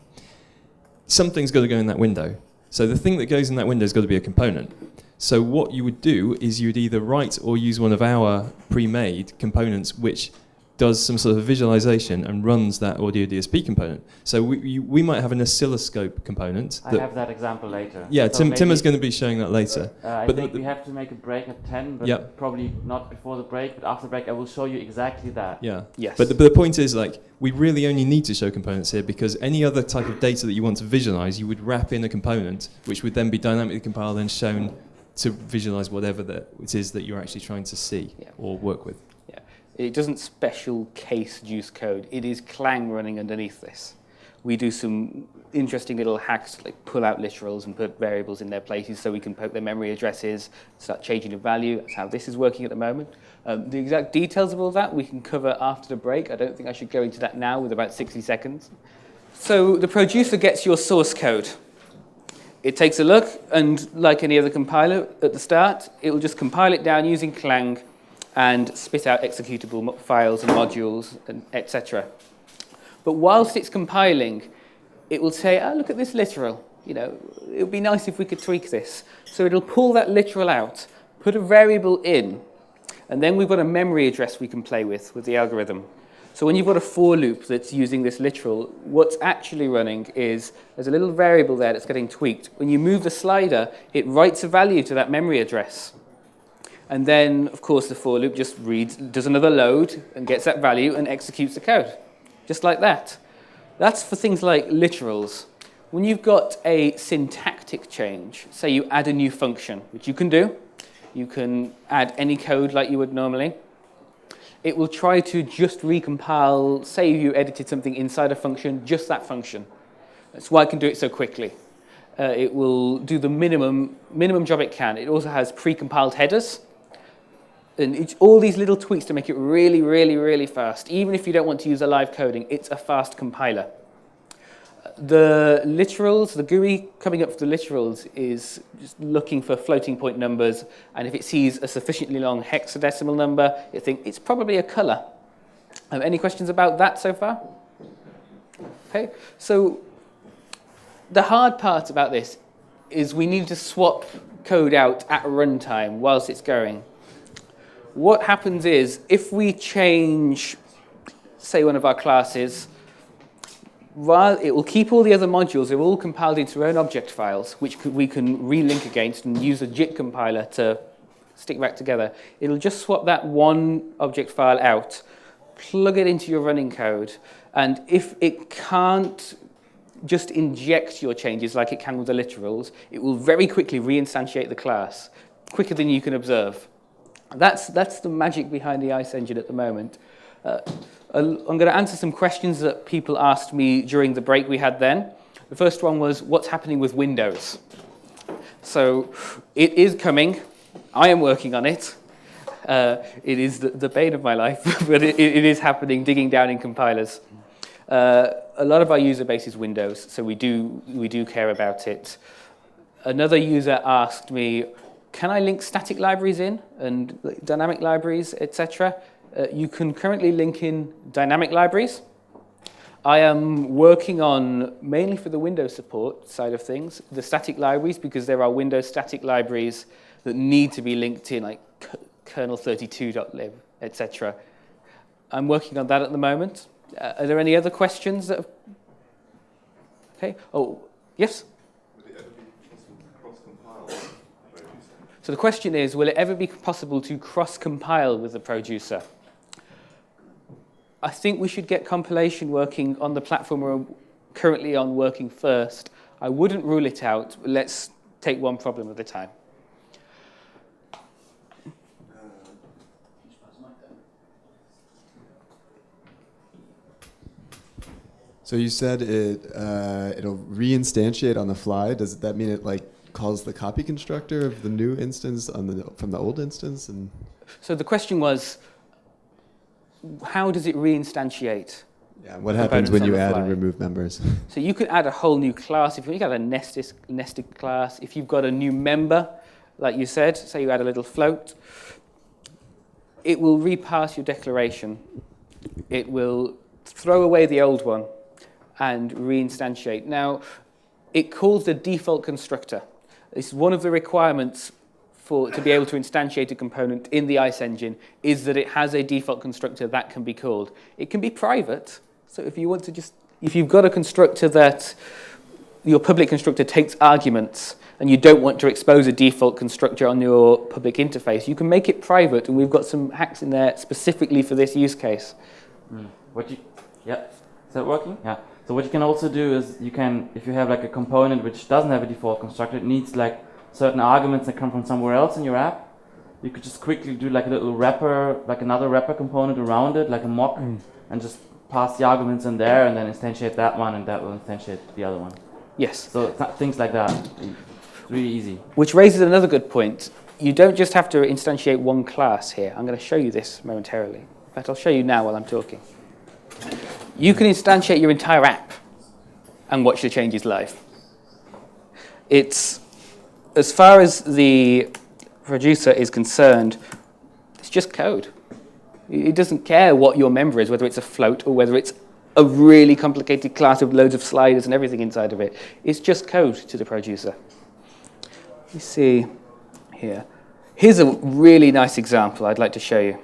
something's got to go in that window. So the thing that goes in that window has got to be a component. So what you would do is you would either write or use one of our pre-made components which does some sort of visualization and runs that audio DSP component. So we might have an oscilloscope component. I have that example later. Yeah, so Tim is going to be showing that later. I think we have to make a break at 10, but probably not before the break. But after the break, I will show you exactly that. Yeah. Yes. But the point is, we really only need to show components here because any other type of data that you want to visualize, you would wrap in a component, which would then be dynamically compiled and shown to visualize whatever it is that you're actually trying to see or work with. Yeah. It doesn't special case JUCE code. It is Clang running underneath this. We do some interesting little hacks like pull out literals and put variables in their places so we can poke their memory addresses, start changing the value. That's how this is working at the moment. The exact details of all that we can cover after the break. I don't think I should go into that now with about 60 seconds. So the Projucer gets your source code. It takes a look, and like any other compiler at the start, it will just compile it down using Clang and spit out executable files and modules, and etc. But whilst it's compiling, it will say, oh, look at this literal. It would be nice if we could tweak this. So it'll pull that literal out, put a variable in, and then we've got a memory address we can play with the algorithm. So when you've got a for loop that's using this literal, what's actually running is there's a little variable there that's getting tweaked. When you move the slider, it writes a value to that memory address. And then, of course, the for loop just does another load and gets that value and executes the code, just like that. That's for things like literals. When you've got a syntactic change, say you add a new function, which you can do. You can add any code like you would normally. It will try to just recompile, say you edited something inside a function, just that function. That's why it can do it so quickly. It will do the minimum job it can. It also has pre-compiled headers. And all these little tweaks to make it really, really, really fast. Even if you don't want to use a live coding, it's a fast compiler. The literals, the GUI coming up for the literals is just looking for floating point numbers, and if it sees a sufficiently long hexadecimal number, it thinks it's probably a color. Any questions about that so far? Okay, so the hard part about this is we need to swap code out at runtime whilst it's going. What happens is, if we change, say, one of our classes, it will keep all the other modules. They're all compiled into their own object files, which we can relink against and use a JIT compiler to stick back together. It'll just swap that one object file out, plug it into your running code, and if it can't just inject your changes like it can with the literals, it will very quickly reinstantiate the class, quicker than you can observe. That's the magic behind the ICE engine at the moment. I'm going to answer some questions that people asked me during the break we had then. The first one was, what's happening with Windows? So it is coming. I am working on it. It is the bane of my life, but it is happening, digging down in compilers. A lot of our user base is Windows, so we do care about it. Another user asked me, can I link static libraries in and dynamic libraries, etc.? You can currently link in dynamic libraries. I am working on, mainly for the Windows support side of things, the static libraries, because there are Windows static libraries that need to be linked in, like kernel32.lib, etc. I'm working on that at the moment. Are there any other questions that have... Okay. Oh, yes? So the question is, will it ever be possible to cross-compile with the Projucer? I think we should get compilation working on the platform we're currently on working first. I wouldn't rule it out, but let's take one problem at a time. So you said it'll reinstantiate on the fly. Does that mean it calls the copy constructor of the new instance from the old instance? And so the question was, how does it reinstantiate? Yeah, what happens when you add and remove members? So you could add a whole new class. If you got a nested class, if you've got a new member, like you said, say you add a little float, it will repass your declaration. It will throw away the old one and reinstantiate. Now, it calls the default constructor. It's one of the requirements to be able to instantiate a component in the ICE engine is that it has a default constructor that can be called. It can be private. So if you want to if you've got a constructor that your public constructor takes arguments and you don't want to expose a default constructor on your public interface, you can make it private, and we've got some hacks in there specifically for this use case. Yeah, is that working? Yeah. So what you can also do is if you have a component which doesn't have a default constructor, it needs certain arguments that come from somewhere else in your app, you could just quickly do a little wrapper, another wrapper component around it, like a mock, and just pass the arguments in there and then instantiate that one, and that will instantiate the other one. Yes. So things like that. It's really easy. Which raises another good point. You don't just have to instantiate one class here. I'm going to show you this momentarily. In fact, I'll show you now while I'm talking. You can instantiate your entire app and watch the changes live. As far as the Projucer is concerned, it's just code. It doesn't care what your member is, whether it's a float or whether it's a really complicated class with loads of sliders and everything inside of it. It's just code to the Projucer. You see here. Here's a really nice example I'd like to show you.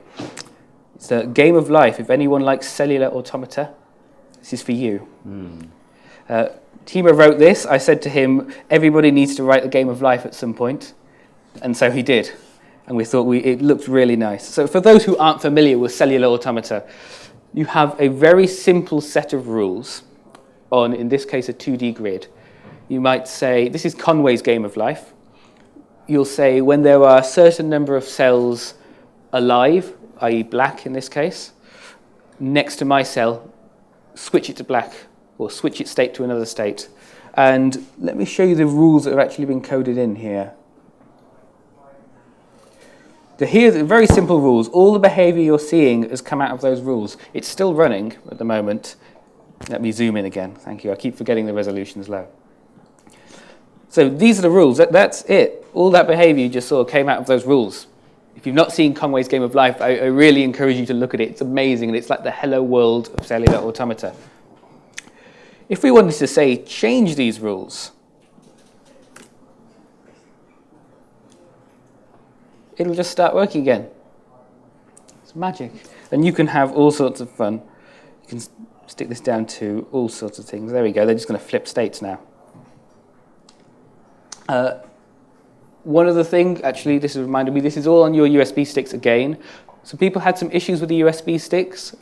It's a game of life. If anyone likes cellular automata, this is for you. Timo wrote this. I said to him, everybody needs to write a game of life at some point. And so he did. and we thought it looked really nice. So for those who aren't familiar with cellular automata, you have a very simple set of rules on, in this case, a 2D grid. You might say, this is Conway's game of life. You'll say when there are a certain number of cells alive, i.e. black in this case, next to my cell, switch it to black or switch its state to another state. And let me show you the rules that have actually been coded in here. Here's very simple rules. All the behavior you're seeing has come out of those rules. It's still running at the moment. Let me zoom in again. Thank you. I keep forgetting the resolution's low. So these are the rules. That's it. All that behavior you just saw came out of those rules. If you've not seen Conway's Game of Life, I really encourage you to look at it. It's amazing, and it's like the hello world of cellular automata. If we wanted to, say, change these rules, it'll just start working again. It's magic. And you can have all sorts of fun. You can stick this down to all sorts of things. There we go. They're just going to flip states now. One other thing, actually, this has reminded me, this is all on your USB sticks again. So people had some issues with the USB sticks.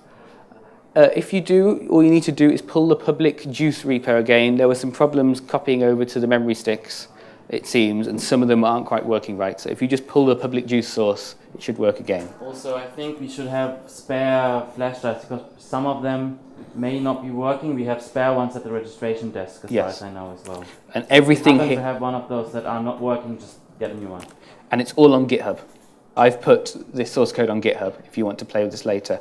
If you do, all you need to do is pull the public JUCE repo again. There were some problems copying over to the memory sticks, it seems, and some of them aren't quite working right. So if you just pull the public JUCE source, it should work again. Also, I think we should have spare flash drives because some of them may not be working. We have spare ones at the registration desk, as far as I know as well. And everything here. If you have one of those that are not working, just get a new one. And it's all on GitHub. I've put this source code on GitHub if you want to play with this later.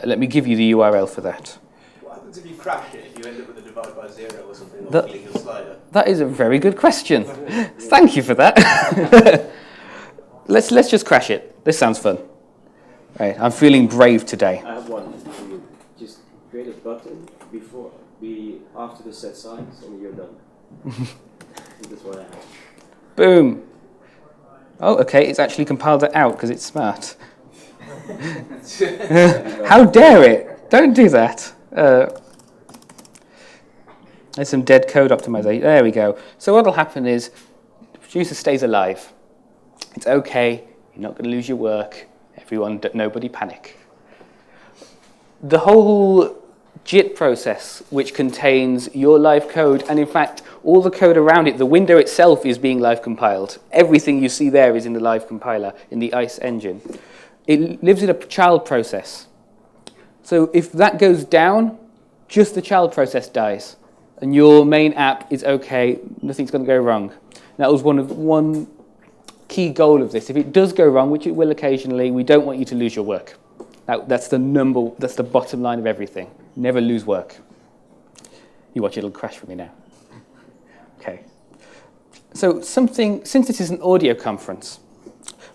Let me give you the URL for that. What happens if you crash it, if you end up with a divide by zero or something, or killing your slider? That is a very good question. Thank you for that. Let's just crash it. This sounds fun. Right, I'm feeling brave today. I have one. Just create a button after the set signs, and you're done. That's what I have. Boom. Oh, okay. It's actually compiled it out because it's smart. How dare it? Don't do that. There's some dead code optimization. There we go. So what will happen is the Projucer stays alive. It's okay. You're not going to lose your work. Nobody panic. The whole JIT process, which contains your live code, and in fact, all the code around it, the window itself is being live compiled. Everything you see there is in the live compiler, in the ICE engine. It lives in a child process. So if that goes down, just the child process dies. And your main app is okay, nothing's going to go wrong. That was one key goal of this. If it does go wrong, which it will occasionally, we don't want you to lose your work. That's the bottom line of everything. Never lose work. You watch, it'll crash for me now. Okay. So since this is an audio conference,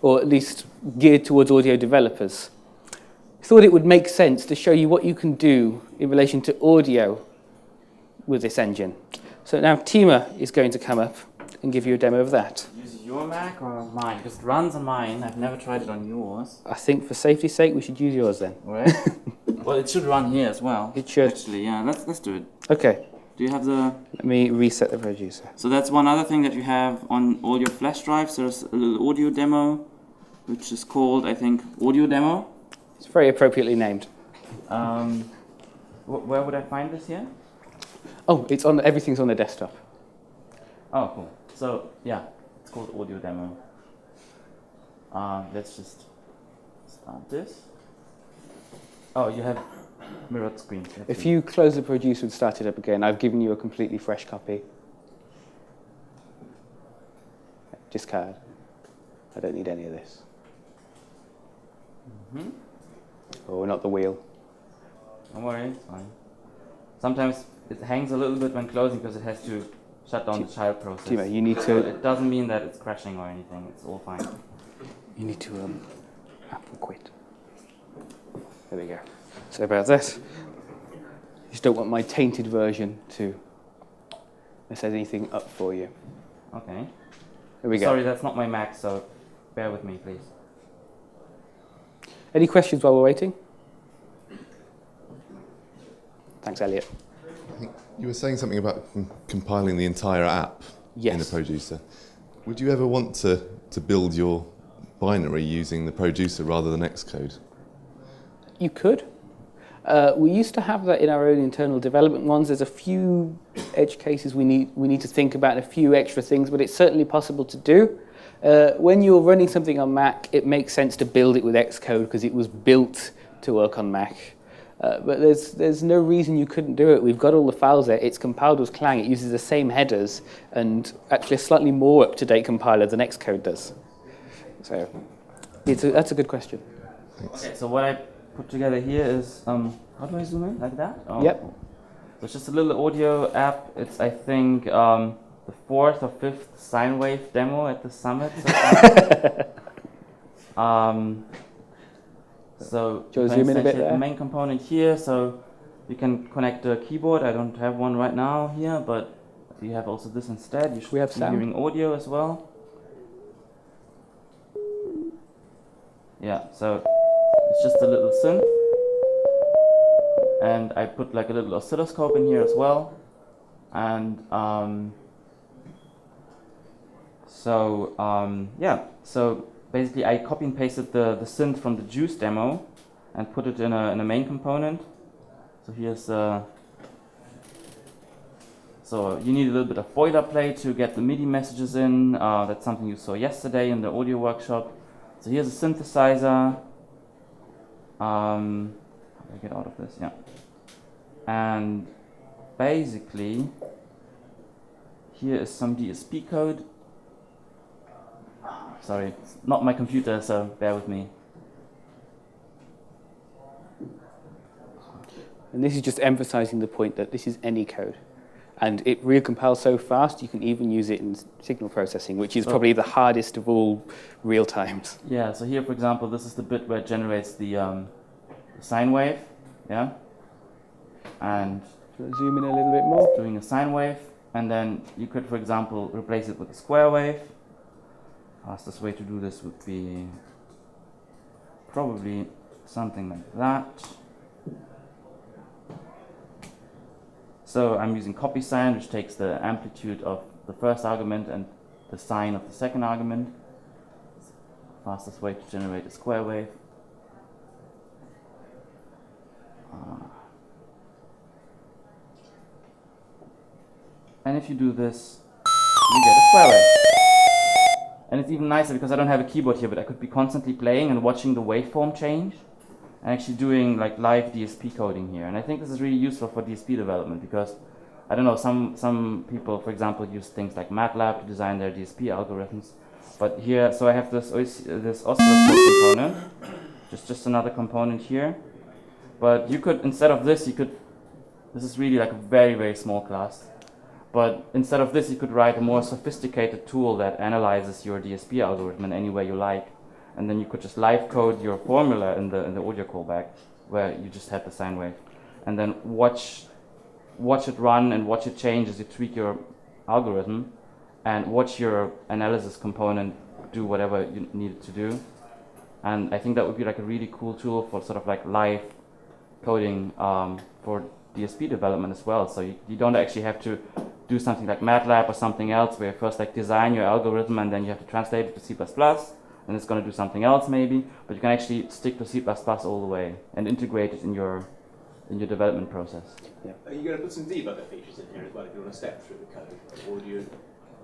or at least geared towards audio developers, I thought it would make sense to show you what you can do in relation to audio with this engine. So now Tima is going to come up and give you a demo of that. Use your Mac or mine? Because it runs on mine. I've never tried it on yours. I think for safety's sake, we should use yours then. Right. Well, it should run here as well. It should. Actually, yeah. Let's do it. Okay. Do you have the... Let me reset the Projucer. So that's one other thing that you have on all your flash drives. There's a little audio demo, which is called, I think, Audio Demo. It's very appropriately named. Where would I find this here? Oh, everything's on the desktop. Oh, cool. So, yeah, it's called Audio Demo. Let's just start this. Oh, you have mirrored screen. If you close the Projucer and start it up again, I've given you a completely fresh copy. Discard. I don't need any of this. Mm-hmm. Oh, not the wheel. Don't worry, it's fine. Sometimes it hangs a little bit when closing because it has to shut down the child process. Timo, you need to... It doesn't mean that it's crashing or anything. It's all fine. You need to Apple quit. There we go. So about that. You just don't want my tainted version to mess anything up for you. Okay. There we go. Sorry, that's not my Mac, so bear with me, please. Any questions while we're waiting? Thanks, Elliot. I think you were saying something about compiling the entire app in the Yes. Projucer. Would you ever want to build your binary using the Projucer rather than Xcode? You could. We used to have that in our own internal development ones. There's a few edge cases we need to think about, a few extra things, but it's certainly possible to do. When you're running something on Mac, it makes sense to build it with Xcode because it was built to work on Mac. But there's no reason you couldn't do it. We've got all the files there. It's compiled with Clang. It uses the same headers and actually a slightly more up-to-date compiler than Xcode does. So that's a good question. Okay, so what I put together here is, how do I zoom in? Like that? Oh. Yep. So it's just a little audio app. It's, I think, the 4th or 5th sine wave demo at the summit. So do you zoom in a bit there? The main component here, so you can connect a keyboard. I don't have one right now here, but you have also this instead. You should we have be sound? hearing audio as well. Yeah, so it's just a little synth. And I put like a little oscilloscope in here as well. And yeah, so basically I copy and pasted the synth from the JUCE demo and put it in a main component. So here's so you need a little bit of boilerplate to get the MIDI messages in. That's something you saw yesterday in the audio workshop. So here's a synthesizer. How do I get out of this? Yeah. And basically, here is some DSP code. Sorry, it's not my computer, so bear with me. And this is just emphasizing the point that this is any code. And it recompiles so fast, you can even use it in signal processing, which is probably the hardest of all real times. Yeah, so here, for example, this is the bit where it generates the sine wave, yeah? And zoom in a little bit more. Doing a sine wave, and then you could, for example, replace it with a square wave. Fastest way to do this would be probably something like that. So I'm using copy sine, which takes the amplitude of the first argument and the sine of the second argument. Fastest way to generate a square wave. And if you do this, you get a square wave. And it's even nicer because I don't have a keyboard here, but I could be constantly playing and watching the waveform change and actually doing like live DSP coding here. And I think this is really useful for DSP development because, I don't know, some people, for example, use things like MATLAB to design their DSP algorithms. But here, so I have this oscilloscope component, just another component here. But you could, instead of this, this is really like a very, very small class. But instead of this, you could write a more sophisticated tool that analyzes your DSP algorithm in any way you like. And then you could just live code your formula in the audio callback, where you just had the sine wave. And then watch it run and watch it change as you tweak your algorithm, and watch your analysis component do whatever you need it to do. And I think that would be like a really cool tool for sort of like live coding for DSP development as well. So you don't actually have to do something like MATLAB or something else where you first like design your algorithm and then you have to translate it to C++, and it's going to do something else maybe, but you can actually stick to C++ all the way and integrate it in your development process. Yeah. Are you going to put some debugger features in here as well if you want to step through the code? Or do you...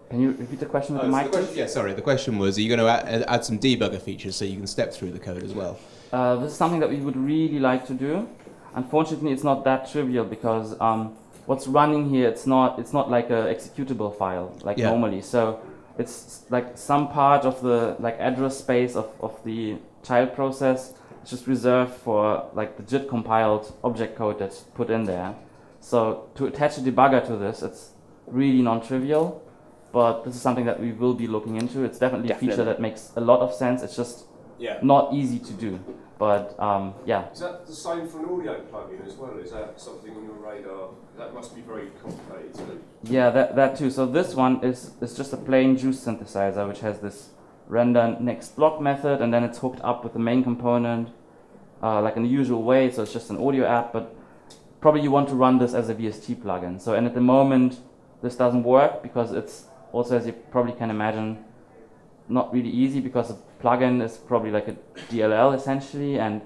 Can you repeat the question with the mic? Yeah, sorry. The question was, are you going to add some debugger features so you can step through the code as well? This is something that we would really like to do. Unfortunately, it's not that trivial because what's running here, it's not like a executable file like normally. So it's like some part of the like address space of the child process is just reserved for like the JIT compiled object code that's put in there. So to attach a debugger to this, it's really non-trivial. But this is something that we will be looking into. It's definitely a feature that makes a lot of sense. It's just not easy to do. But yeah. Is that the same for an audio plugin as well? Is that something on your radar? That must be very complicated to do. Yeah, that too. So this one is just a plain JUCE synthesizer, which has this render next block method, and then it's hooked up with the main component, like in the usual way. So it's just an audio app, but probably you want to run this as a VST plugin. So and at the moment, this doesn't work because it's also, as you probably can imagine, not really easy because a plugin is probably like a DLL essentially, and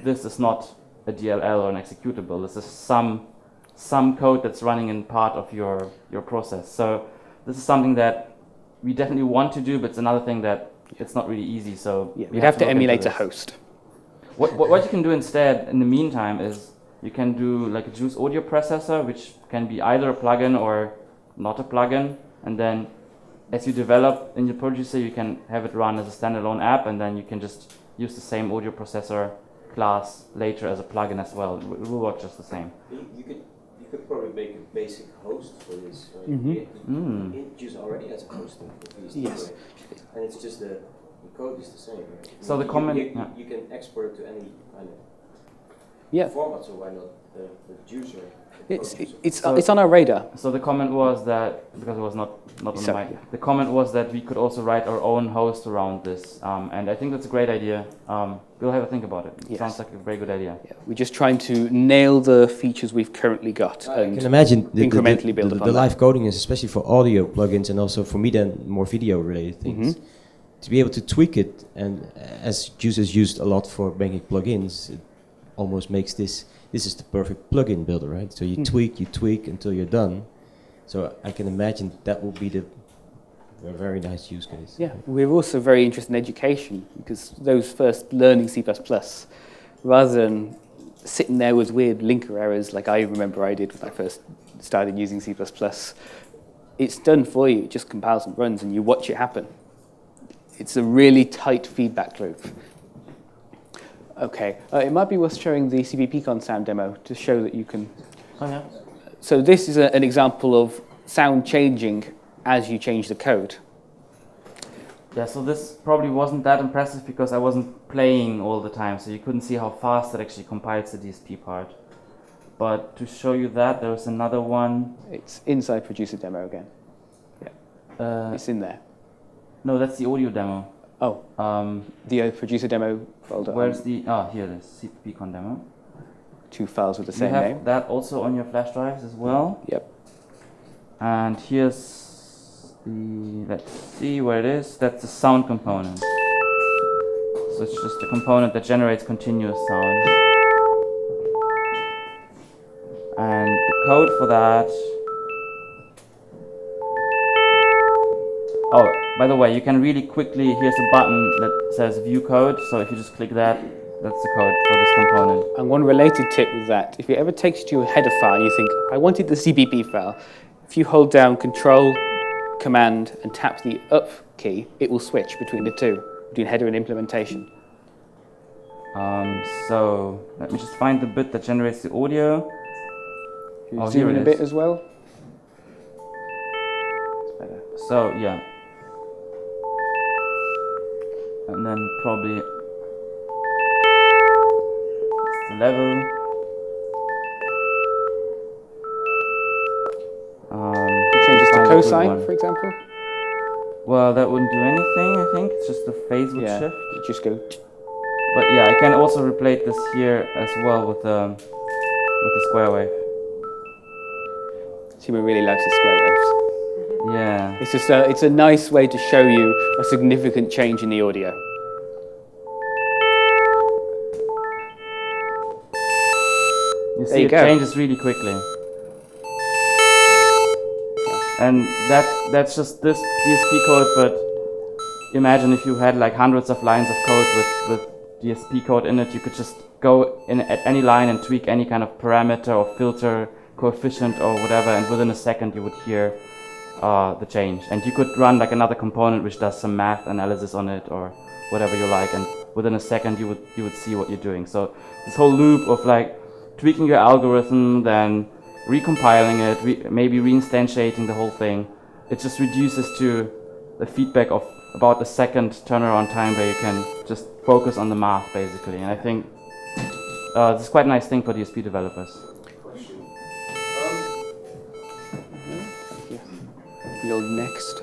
this is not a DLL or an executable. This is some code that's running in part of your process. So this is something that we definitely want to do, but it's another thing that it's not really easy. So Yeah, we'd have to look emulate into a this. host. What you can do instead in the meantime is you can do like a JUCE audio processor, which can be either a plugin or not a plugin, and then as you develop in your Projucer, you can have it run as a standalone app, and then you can just use the same audio processor class later as a plugin as well. It will work just the same. You could probably make a basic host for this. Right? Mhm. JUCE already has a host for these. Yes. And it's just the code is the same, right? So the comment- yeah. you can export it to any kind of Yeah, format, so why not the Juicer? it's on our radar. So the comment was that, because it was not on the Sorry, mic, the comment was that we could also write our own host around this, and I think that's a great idea. We'll have a think about it. It Yes. sounds like a very good idea. Yeah, we're just trying to nail the features we've currently got. I and can imagine incrementally build upon the that. live coding is especially for audio plugins and also for me then more video related things. To be able to tweak it, and as JUCE is used a lot for making plugins, it almost makes this is the perfect plugin builder, right? So you tweak until you're done. So I can imagine that will be a very nice use case. Yeah, we're also very interested in education, because those first learning C++, rather than sitting there with weird linker errors like I remember I did when I first started using C++, it's done for you. It just compiles and runs, and you watch it happen. It's a really tight feedback loop. Okay, it might be worth showing the CBPCon sound demo to show that you can... Oh yeah. So this is an example of sound changing as you change the code. Yeah, so this probably wasn't that impressive because I wasn't playing all the time, so you couldn't see how fast it actually compiles the DSP part. But to show you that, there was another one. It's inside Projucer demo again. Yeah, it's in there. No, that's the audio demo. Oh, the Projucer demo folder. Where's the... here it is, CPCon demo. 2 files with the You same have name. that also on your flash drives as well. Yep. And here's the... Let's see where it is. That's the sound component. So it's just a component that generates continuous sound. And the code for that... Oh, by the way, you can really quickly, here's a button that says view code, so if you just click that, that's the code for this component. And one related tip with that, if it ever takes you to a header file and you think, I wanted the CBP file, if you hold down Control, Command, and tap the up key, it will switch between the two, between header and implementation. So, let me just find the bit that generates the audio. Can Oh, you zoom here in it a bit is. as well? It's better. So, yeah. And then probably it's the level. You change this to find a good cosine, one. for example? Well, that wouldn't do anything, I think. It's just the phase would shift. You just go... But yeah, I can also replace this here as well with the square wave. Simon really likes the square waves. Yeah. It's just it's a nice way to show you a significant change in the audio. You There see you it go. changes really quickly. And that's just this DSP code, but imagine if you had like hundreds of lines of code with DSP code in it, you could just go in at any line and tweak any kind of parameter or filter, coefficient or whatever, and within a second you would hear the change. And you could run like another component which does some math analysis on it or whatever you like, and within a second you would see what you're doing. So this whole loop of like tweaking your algorithm, then recompiling it, maybe reinstantiating the whole thing, it just reduces to the feedback of about a second turnaround time where you can just focus on the math basically. And I think this is quite a nice thing for DSP developers. You're next.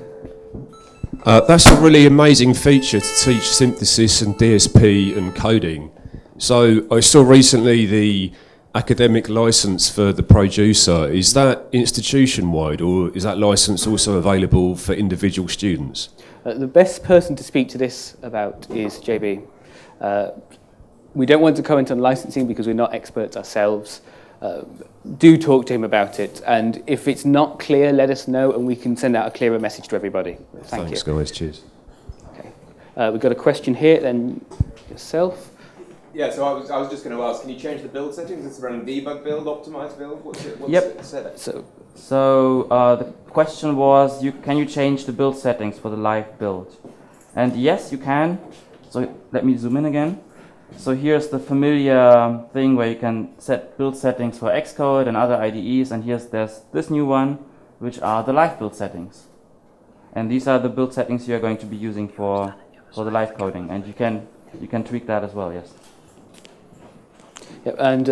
That's a really amazing feature to teach synthesis and DSP and coding. So I saw recently the academic license for the Projucer. Is that institution-wide, or is that license also available for individual students? The best person to speak to this about is JB. We don't want to comment on licensing because we're not experts ourselves. Do talk to him about it, and if it's not clear, let us know, and we can send out a clearer message to everybody. Thanks, guys. Cheers. Okay. We've got a question here, then yourself. Yeah, so I was just going to ask, can you change the build settings? It's running debug build, optimized build? What's Yep. it set at? So the question was, can you change the build settings for the live build? And yes, you can. So let me zoom in again. So here's the familiar thing where you can set build settings for Xcode and other IDEs, and there's this new one, which are the live build settings. And these are the build settings you're going to be using for the live coding, and you can tweak that as well, yes. Yep, and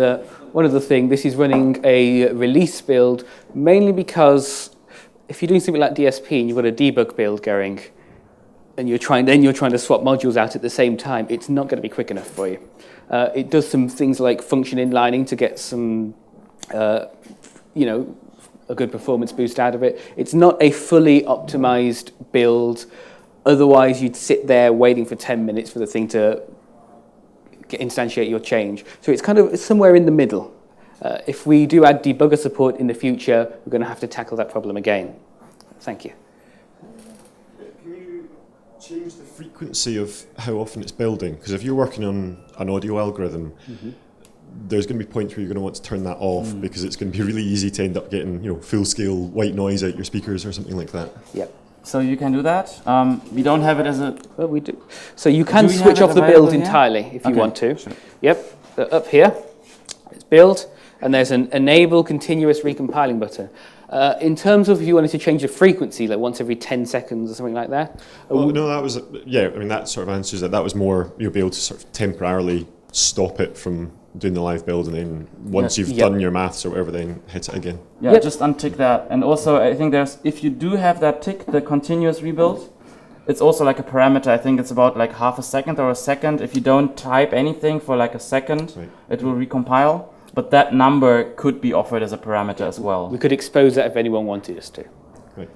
one other thing, this is running a release build, mainly because if you're doing something like DSP and you've got a debug build going, and you're trying to swap modules out at the same time, it's not going to be quick enough for you. It does some things like function inlining to get some, a good performance boost out of it. It's not a fully optimized build. Otherwise, you'd sit there waiting for 10 minutes for the thing to instantiate your change. So it's somewhere in the middle. If we do add debugger support in the future, we're going to have to tackle that problem again. Thank you. Can you change the frequency of how often it's building? Because if you're working on an audio algorithm, there's going to be points where you're going to want to turn that off because it's going to be really easy to end up getting full-scale white noise out your speakers or something like that. Yep. So you can do that. We don't have it as a... Well, we do. So you can switch off the build entirely if you want to. Sure. Yep. So up here, it's build, and there's an enable continuous recompiling button. In terms of if you wanted to change the frequency, like once every 10 seconds or something like that. Well, no, that was, that sort of answers it. That was more, you'll be able to sort of temporarily stop it from doing the live build, and then once you've done your maths or whatever, then hit it again. Yeah, just untick that. And also, I think if you do have that tick, the continuous rebuild, it's also like a parameter. I think it's about like half a second or a second. If you don't type anything for like a second, it will recompile. But that number could be offered as a parameter as well. We could expose that if anyone wanted us to. Right.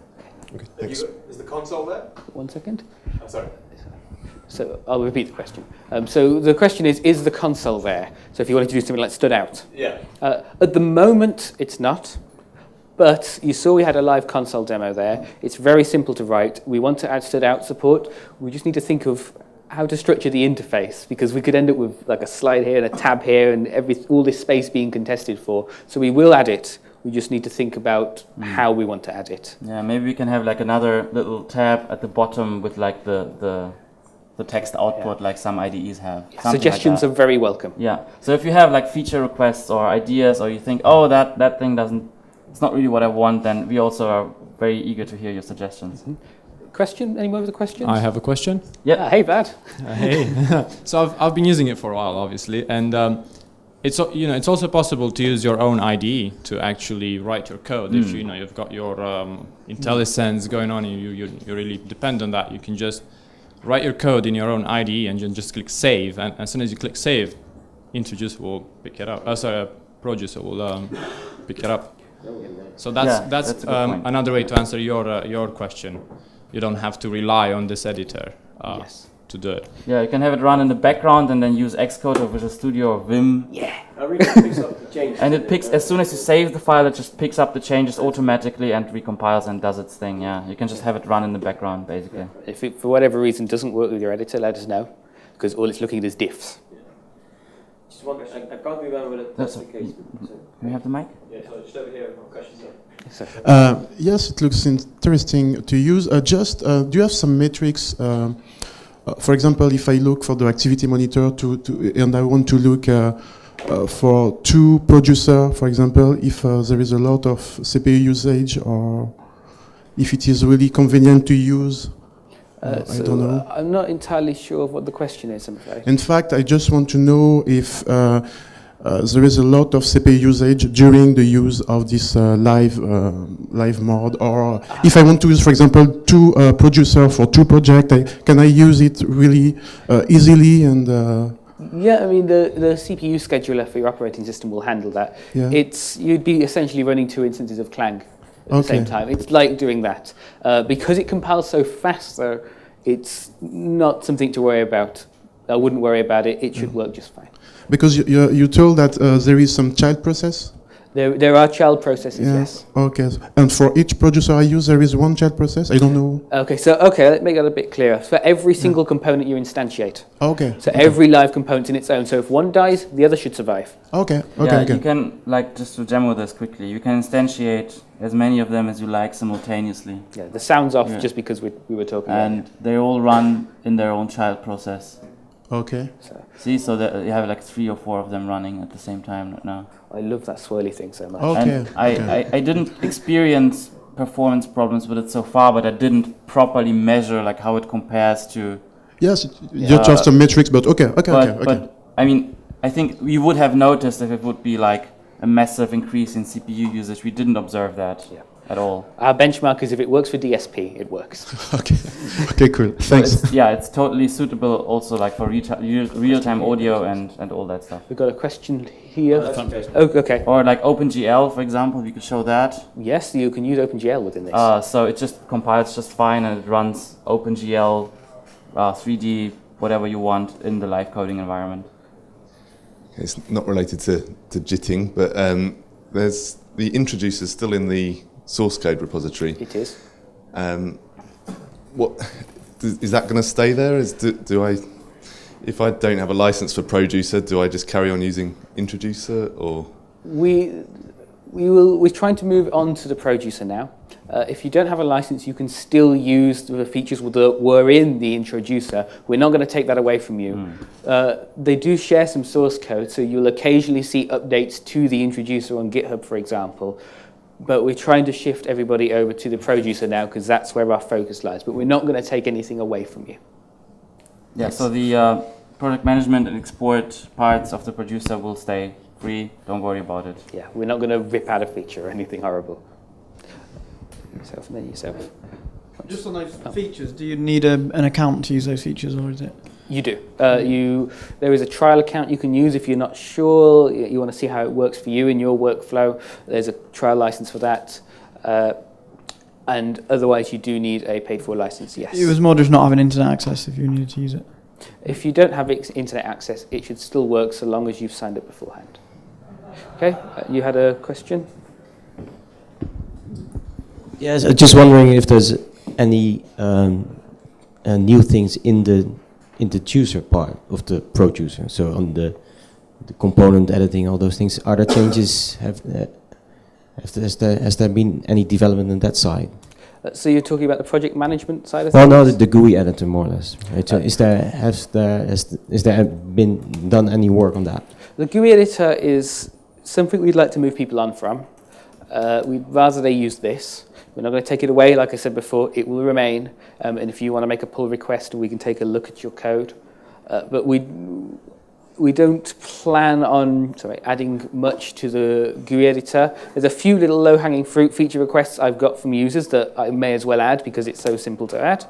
Okay, thanks. Is the console there? 1 second. Oh, sorry. So I'll repeat the question. So the question is the console there? So if you wanted to do something like stood out. Yeah. At the moment, it's not. But you saw we had a live console demo there. It's very simple to write. We want to add stood out support. We just need to think of how to structure the interface, because we could end up with like a slide here and a tab here and all this space being contested for. So we will add it. We just need to think about how we want to add it. Yeah, maybe we can have like another little tab at the bottom with like the text output like some IDEs have. Suggestions are very welcome. Yeah. So if you have like feature requests or ideas, or you think, oh, that thing it's not really what I want, then we also are very eager to hear your suggestions. Question? Anyone with a question? I have a question. Yeah. Hey, Bad. Hey. So I've been using it for a while, obviously, and it's also possible to use your own IDE to actually write your code. If you've got your IntelliSense going on and you really depend on that, you can just write your code in your own IDE and just click save, and as soon as you click save, Introjucer will pick it up. Projucer will pick it up. So that's another way to answer your question. You don't have to rely on this editor to do it. Yeah, you can have it run in the background and then use Xcode or Visual Studio or Vim. Yeah. And it picks, as soon as you save the file, it just picks up the changes automatically and recompiles and does its thing. Yeah, you can just have it run in the background, basically. If it, for whatever reason, doesn't work with your editor, let us know, because all it's looking at is diffs. Just one, I can't remember whether that's the case. Do we have the mic? Yeah, so just over here, question. Yes, it looks interesting to use. Do you have some metrics? For example, if I look for the activity monitor and I want to look for two Projucer, for example, if there is a lot of CPU usage, or if it is really convenient to use. I don't know. I'm not entirely sure of what the question is, I'm afraid. In fact, I just want to know if there is a lot of CPU usage during the use of this live mode, or if I want to use, for example, two Projucer for two projects, can I use it really easily? And yeah, I mean the CPU scheduler for your operating system will handle that. Yeah. You'd be essentially running two instances of Clang at the same time. It's like doing that. Because it compiles so fast, though, it's not something to worry about. I wouldn't worry about it. It should work just fine. Because you told that there is some child process? There are child processes, yes. Okay. And for each producer I use, there is one child process? I don't know. Okay, let's make that a bit clearer. For every single component you instantiate. Okay. So every live component in its own. So if one dies, the other should survive. Okay. You can, like, just to demo this quickly, you can instantiate as many of them as you like simultaneously. Yeah, the sound's off just because we were talking about it. And they all run in their own child process. Okay. So that you have like 3 or 4 of them running at the same time right now. I love that swirly thing so much. Okay. And I didn't experience performance problems with it so far, but I didn't properly measure like how it compares to. Yes, you're just a metrics, but okay. But I mean, I think we would have noticed if it would be like a massive increase in CPU usage. We didn't observe that at all. Our benchmark is if it works for DSP, it works. Okay, cool. Thanks. It's totally suitable also like for real-time audio and all that stuff. We've got a question here. Okay. Or like OpenGL, for example, we could show that. Yes, you can use OpenGL within this. So it just compiles just fine and it runs OpenGL, 3D, whatever you want in the live coding environment. It's not related to jitting, but there's the Introjucer still in the source code repository. It is. What is that going to stay there? If I don't have a license for Projucer, do I just carry on using Introjucer or? We're trying to move on to the Projucer now. If you don't have a license, you can still use the features that were in the Introjucer. We're not going to take that away from you. They do share some source code, so you'll occasionally see updates to the Introjucer on GitHub, for example. But we're trying to shift everybody over to the Projucer now because that's where our focus lies. But we're not going to take anything away from you. Yeah, so the product management and export parts of the Projucer will stay free. Don't worry about it. Yeah, we're not going to rip out a feature or anything horrible. Yourself and then yourself. Just on those features, do you need an account to use those features, or is it? You do. There is a trial account you can use if you're not sure, you want to see how it works for you in your workflow. There's a trial license for that. And otherwise, you do need a paid-for license, yes. It was more just not having internet access if you needed to use it. If you don't have internet access, it should still work so long as you've signed up beforehand. Okay, you had a question? Yes, just wondering if there's any new things in the JUCE part of the Projucer. So on the component editing, all those things. Are there changes? Has there been any development on that side? So you're talking about the project management side of things? Well, no, the GUI editor more or less. Right? So has there been done any work on that? The GUI editor is something we'd like to move people on from. We'd rather they use this. We're not going to take it away, like I said before, it will remain. And if you want to make a pull request, we can take a look at your code. But we don't plan on adding much to the GUI editor. There's a few little low-hanging fruit feature requests I've got from users that I may as well add because it's so simple to add.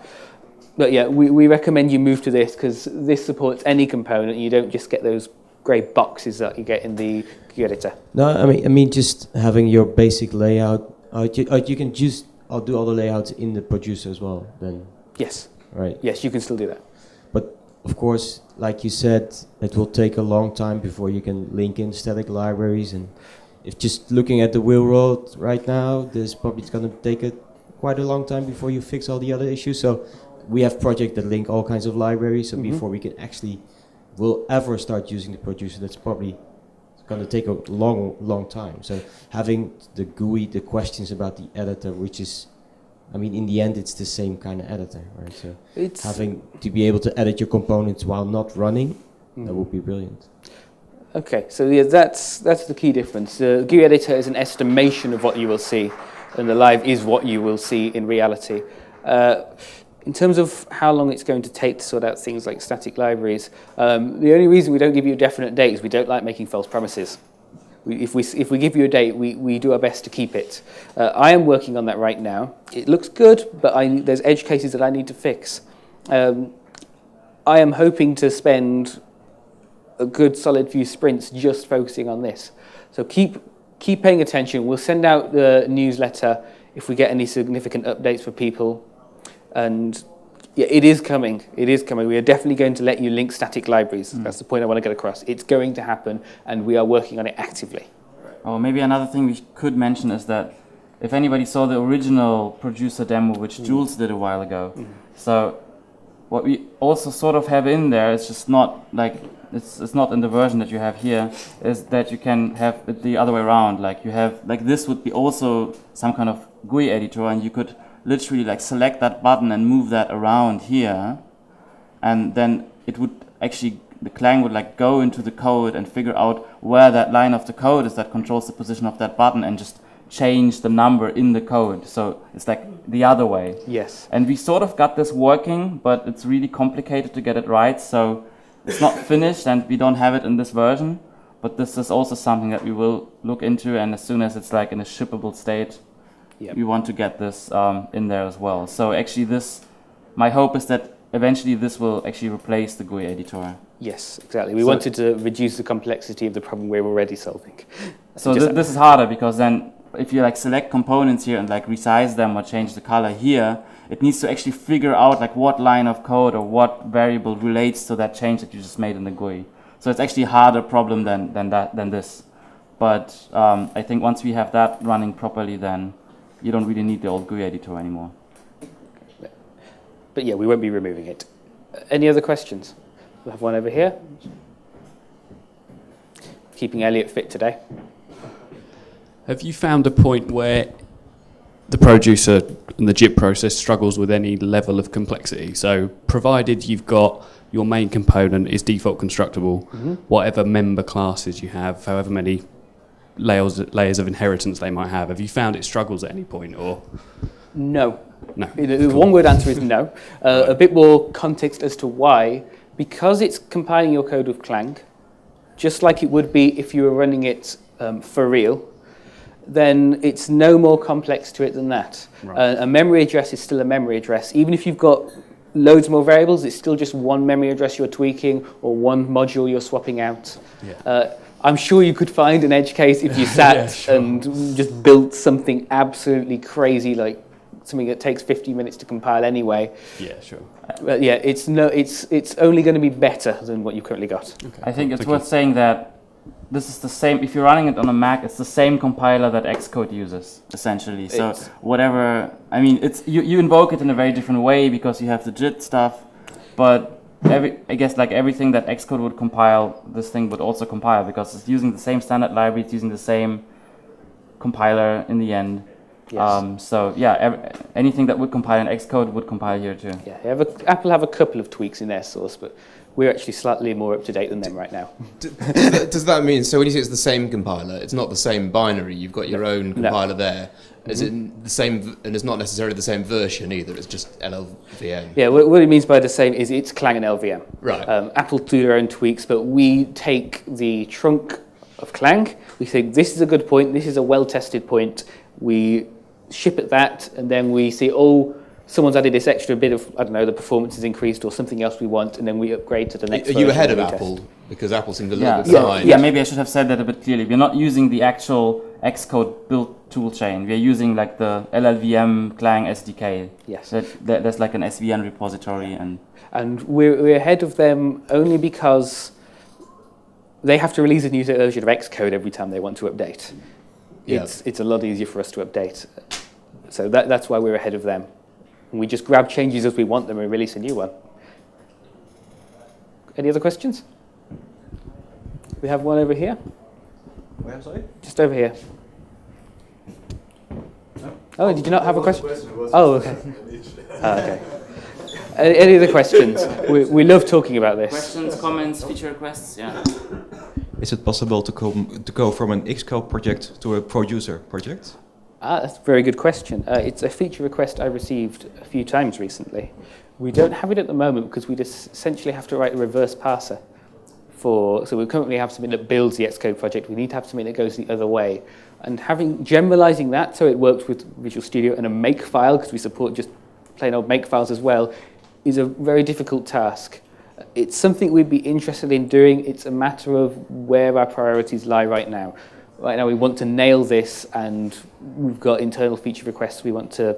But yeah, we recommend you move to this because this supports any component. You don't just get those grey boxes that you get in the GUI editor. No, I mean just having your basic layout. You can just do all the layouts in the Projucer as well, then? Yes. Right. Yes, you can still do that. But of course, like you said, it will take a long time before you can link in static libraries. And if just looking at the real world right now, there's probably going to take quite a long time before you fix all the other issues. So we have projects that link all kinds of libraries. So before we can will ever start using the Projucer, that's probably going to take a long time. So having the GUI, the questions about the editor, which is, I mean, in the end, it's the same kind of editor, right? So having to be able to edit your components while not running, that would be brilliant. Okay, so yeah, that's the key difference. The GUI editor is an estimation of what you will see, and the live is what you will see in reality. In terms of how long it's going to take to sort out things like static libraries, the only reason we don't give you a definite date is we don't like making false promises. If we give you a date, we do our best to keep it. I am working on that right now. It looks good, but there's edge cases that I need to fix. I am hoping to spend a good solid few sprints just focusing on this. So keep paying attention. We'll send out the newsletter if we get any significant updates for people. And Yeah, it is coming. It is coming. We are definitely going to let you link static libraries. That's the point I want to get across. It's going to happen, and we are working on it actively. Oh, maybe another thing we could mention is that if anybody saw the original Projucer demo, which JUCE did a while ago, so what we also sort of have in there, it's just not like, it's not in the version that you have here, is that you can have it the other way around. Like you have, like this would be also some kind of GUI editor, and you could literally like select that button and move that around here, and then it would actually, the Clang would like go into the code and figure out where that line of the code is that controls the position of that button and just change the number in the code. So it's like the other way. Yes. And we sort of got this working, but it's really complicated to get it right. So it's not finished and we don't have it in this version, but this is also something that we will look into, and as soon as it's like in a shippable state, we want to get this in there as well. So actually this, my hope is that eventually this will actually replace the GUI editor. Yes, exactly. We wanted to reduce the complexity of the problem we're already solving. So this is harder, because then if you like select components here and like resize them or change the color here, it needs to actually figure out like what line of code or what variable relates to that change that you just made in the GUI. So it's actually a harder problem than this. But I think once we have that running properly, then you don't really need the old GUI editor anymore. But yeah, we won't be removing it. Any other questions? We'll have one over here. Keeping Elliot fit today. Have you found a point where the Projucer and the JIT process struggles with any level of complexity? So provided you've got your main component is default constructible, whatever member classes you have, however many layers of inheritance they might have you found it struggles at any point, or? No. No. The one-word answer is no. A bit more context as to why. Because it's compiling your code with Clang, just like it would be if you were running it for real, then it's no more complex to it than that. Right. A memory address is still a memory address. Even if you've got loads more variables, it's still just one memory address you're tweaking or one module you're swapping out. Yeah. I'm sure you could find an edge case if you sat and just built something absolutely crazy, like something that takes 50 minutes to compile anyway. Yeah, sure. But yeah, it's only going to be better than what you've currently got. Okay. I think it's worth saying that this is the same, if you're running it on a Mac, it's the same compiler that Xcode uses, essentially. So whatever, I mean, it's you invoke it in a very different way because you have the JIT stuff, but I guess like everything that Xcode would compile, this thing would also compile because it's using the same standard library, it's using the same compiler in the end. Yes. So yeah, anything that would compile in Xcode would compile here too. Yeah, Apple have a couple of tweaks in their source, but we're actually slightly more up to date than them right now. Does that mean, so when you say it's the same compiler, it's not the same binary, you've got your own compiler there, is it the same, and it's not necessarily the same version either, it's just LLVM? Yeah, what it means by the same is it's Clang and LVM. Right. Apple do their own tweaks, but we take the trunk of Clang, we think this is a good point, this is a well-tested point, we ship at that, and then we see, oh, someone's added this extra bit of, I don't know, the performance is increased or something else we want, and then we upgrade to the next version. Are you ahead of Apple? Because Apple seemed a little bit behind. Yeah, maybe I should have said that a bit clearly. We're not using the actual Xcode build toolchain. We're using like the LLVM Clang SDK. Yes. There's like an SVN repository. And we're ahead of them only because they have to release a new version of Xcode every time they want to update. Yeah. It's a lot easier for us to update. So that's why we're ahead of them. And we just grab changes as we want them and release a new one. Any other questions? We have one over here. Where, sorry? Just over here. No? Oh, did you not have a question? Oh, okay. Okay. Any other questions? We love talking about this. Questions, comments, feature requests, yeah. Is it possible to go from an Xcode project to a Projucer project? That's a very good question. It's a feature request I received a few times recently. We don't have it at the moment because we just essentially have to write a reverse parser. So we currently have something that builds the Xcode project. We need to have something that goes the other way. And generalizing that so it works with Visual Studio and a make file, because we support just plain old make files as well, is a very difficult task. It's something we'd be interested in doing. It's a matter of where our priorities lie right now. Right now we want to nail this, and we've got internal feature requests we want to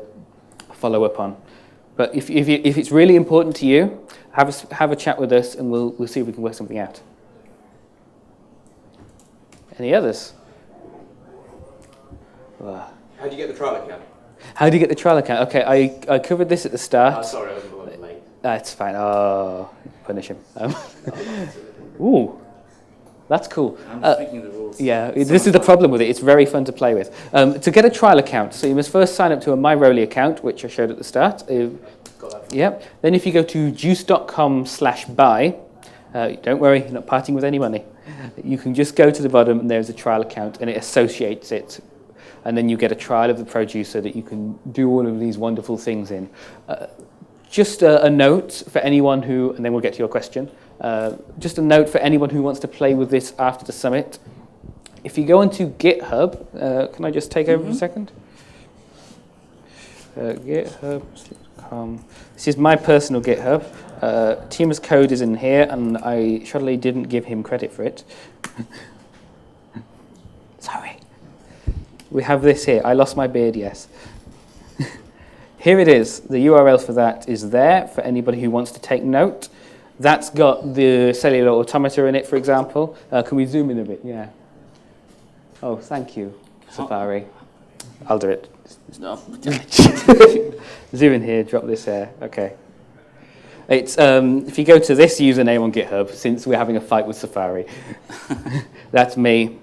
follow up on. But if it's really important to you, have a chat with us, and we'll see if we can work something out. Any others? How do you get the trial account? How do you get the trial account? Okay, I covered this at the start. Sorry, I wasn't a little late. That's fine. Oh, punish him. Ooh, that's cool. I'm speaking the rules. Yeah, this is the problem with it. It's very fun to play with. To get a trial account, so you must first sign up to a MyRolly account, which I showed at the start. Yep. Then if you go to juice.com/buy, don't worry, you're not parting with any money. You can just go to the bottom, and there's a trial account, and it associates it. And then you get a trial of the Projucer that you can do all of these wonderful things in. Just a note for anyone who, and then we'll get to your question, just a note for anyone who wants to play with this after the summit. If you go into GitHub, can I just take over for a second? GitHub.com. This is my personal GitHub. Tima's code is in here, and I shoddily didn't give him credit for it. Sorry. We have this here. I lost my beard, yes. Here it is. The URL for that is there for anybody who wants to take note. That's got the cellular automata in it, for example. Can we zoom in a bit? Yeah. Oh, thank you, Safari. I'll do it. No. Zoom in here, drop this here. Okay. It's if you go to this username on GitHub, since we're having a fight with Safari, that's me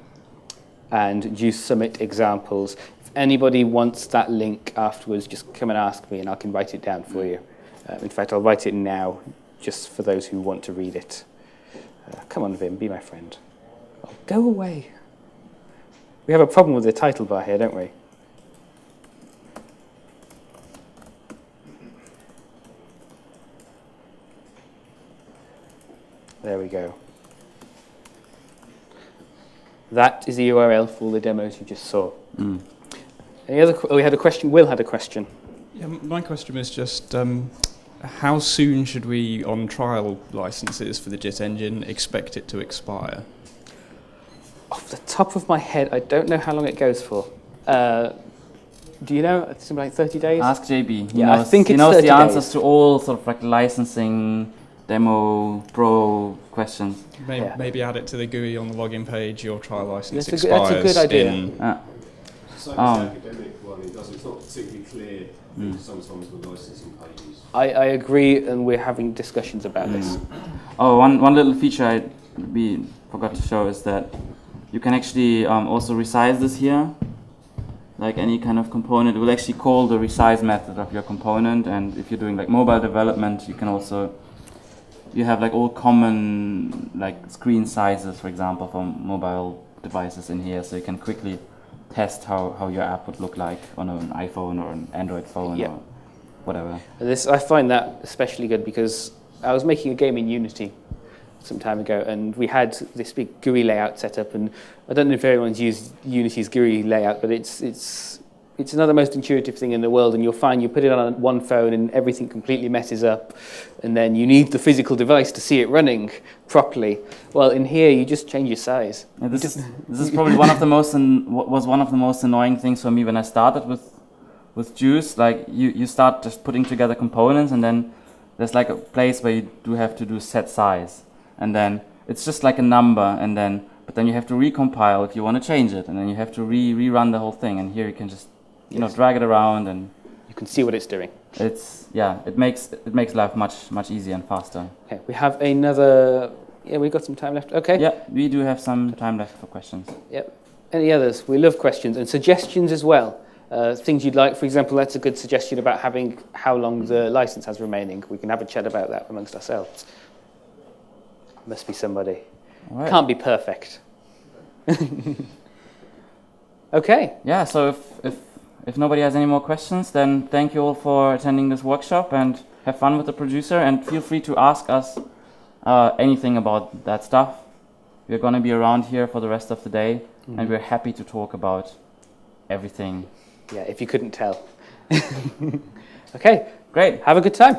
and JUCE Summit examples. If anybody wants that link afterwards, just come and ask me and I can write it down for you. In fact, I'll write it now just for those who want to read it. Come on, Vim, be my friend. Oh, go away. We have a problem with the title bar here, don't we? There we go. That is the URL for all the demos you just saw. Any other? We had a question. Will had a question. Yeah, my question was just how soon should we, on trial licenses for the JIT engine, expect it to expire? Off the top of my head, I don't know how long it goes for. Do you know? It's like 30 days? Ask JB. Yeah, I think he it's knows 30 the answers days. to all sort of like licensing, demo, pro questions. Maybe add it to the GUI on the login page. Your trial license That's expires. a good idea. So the academic one, it's not particularly clear sometimes with licensing pages. I agree, and we're having discussions about this. Oh, one little feature we forgot to show is that you can actually also resize this here. Like any kind of component, it will actually call the resize method of your component, and if you're doing like mobile development, you can also, you have like all common like screen sizes, for example, for mobile devices in here, so you can quickly test how your app would look like on an iPhone or an Android phone or whatever. This, I find that especially good because I was making a game in Unity some time ago, and we had this big GUI layout set up, and I don't know if everyone's used Unity's GUI layout, but it's another most intuitive thing in the world, and you'll find you put it on one phone and everything completely messes up, and then you need the physical device to see it running properly. Well, in here, you just change your size. Yeah, this is probably one of the most annoying things for me when I started with JUCE. Like you start just putting together components, and then there's like a place where you do have to do set size, and then it's just like a number, but then you have to recompile if you want to change it, and then you have to rerun the whole thing. And here you can just drag it around, and you can see what it's doing. It makes life much easier and faster. Okay, we have another. Yeah, we've got some time left. Okay. Yeah, we do have some time left for questions. Yep. Any others? We love questions and suggestions as well. Things you'd like, for example, that's a good suggestion about having how long the license has remaining. We can have a chat about that amongst ourselves. Must be somebody. All right. Can't be perfect. Okay. Yeah, so if nobody has any more questions, then thank you all for attending this workshop, and have fun with the Projucer, and feel free to ask us anything about that stuff. We're going to be around here for the rest of the day, and we're happy to talk about everything. Yeah, if you couldn't tell. Okay. Great. Have a good time.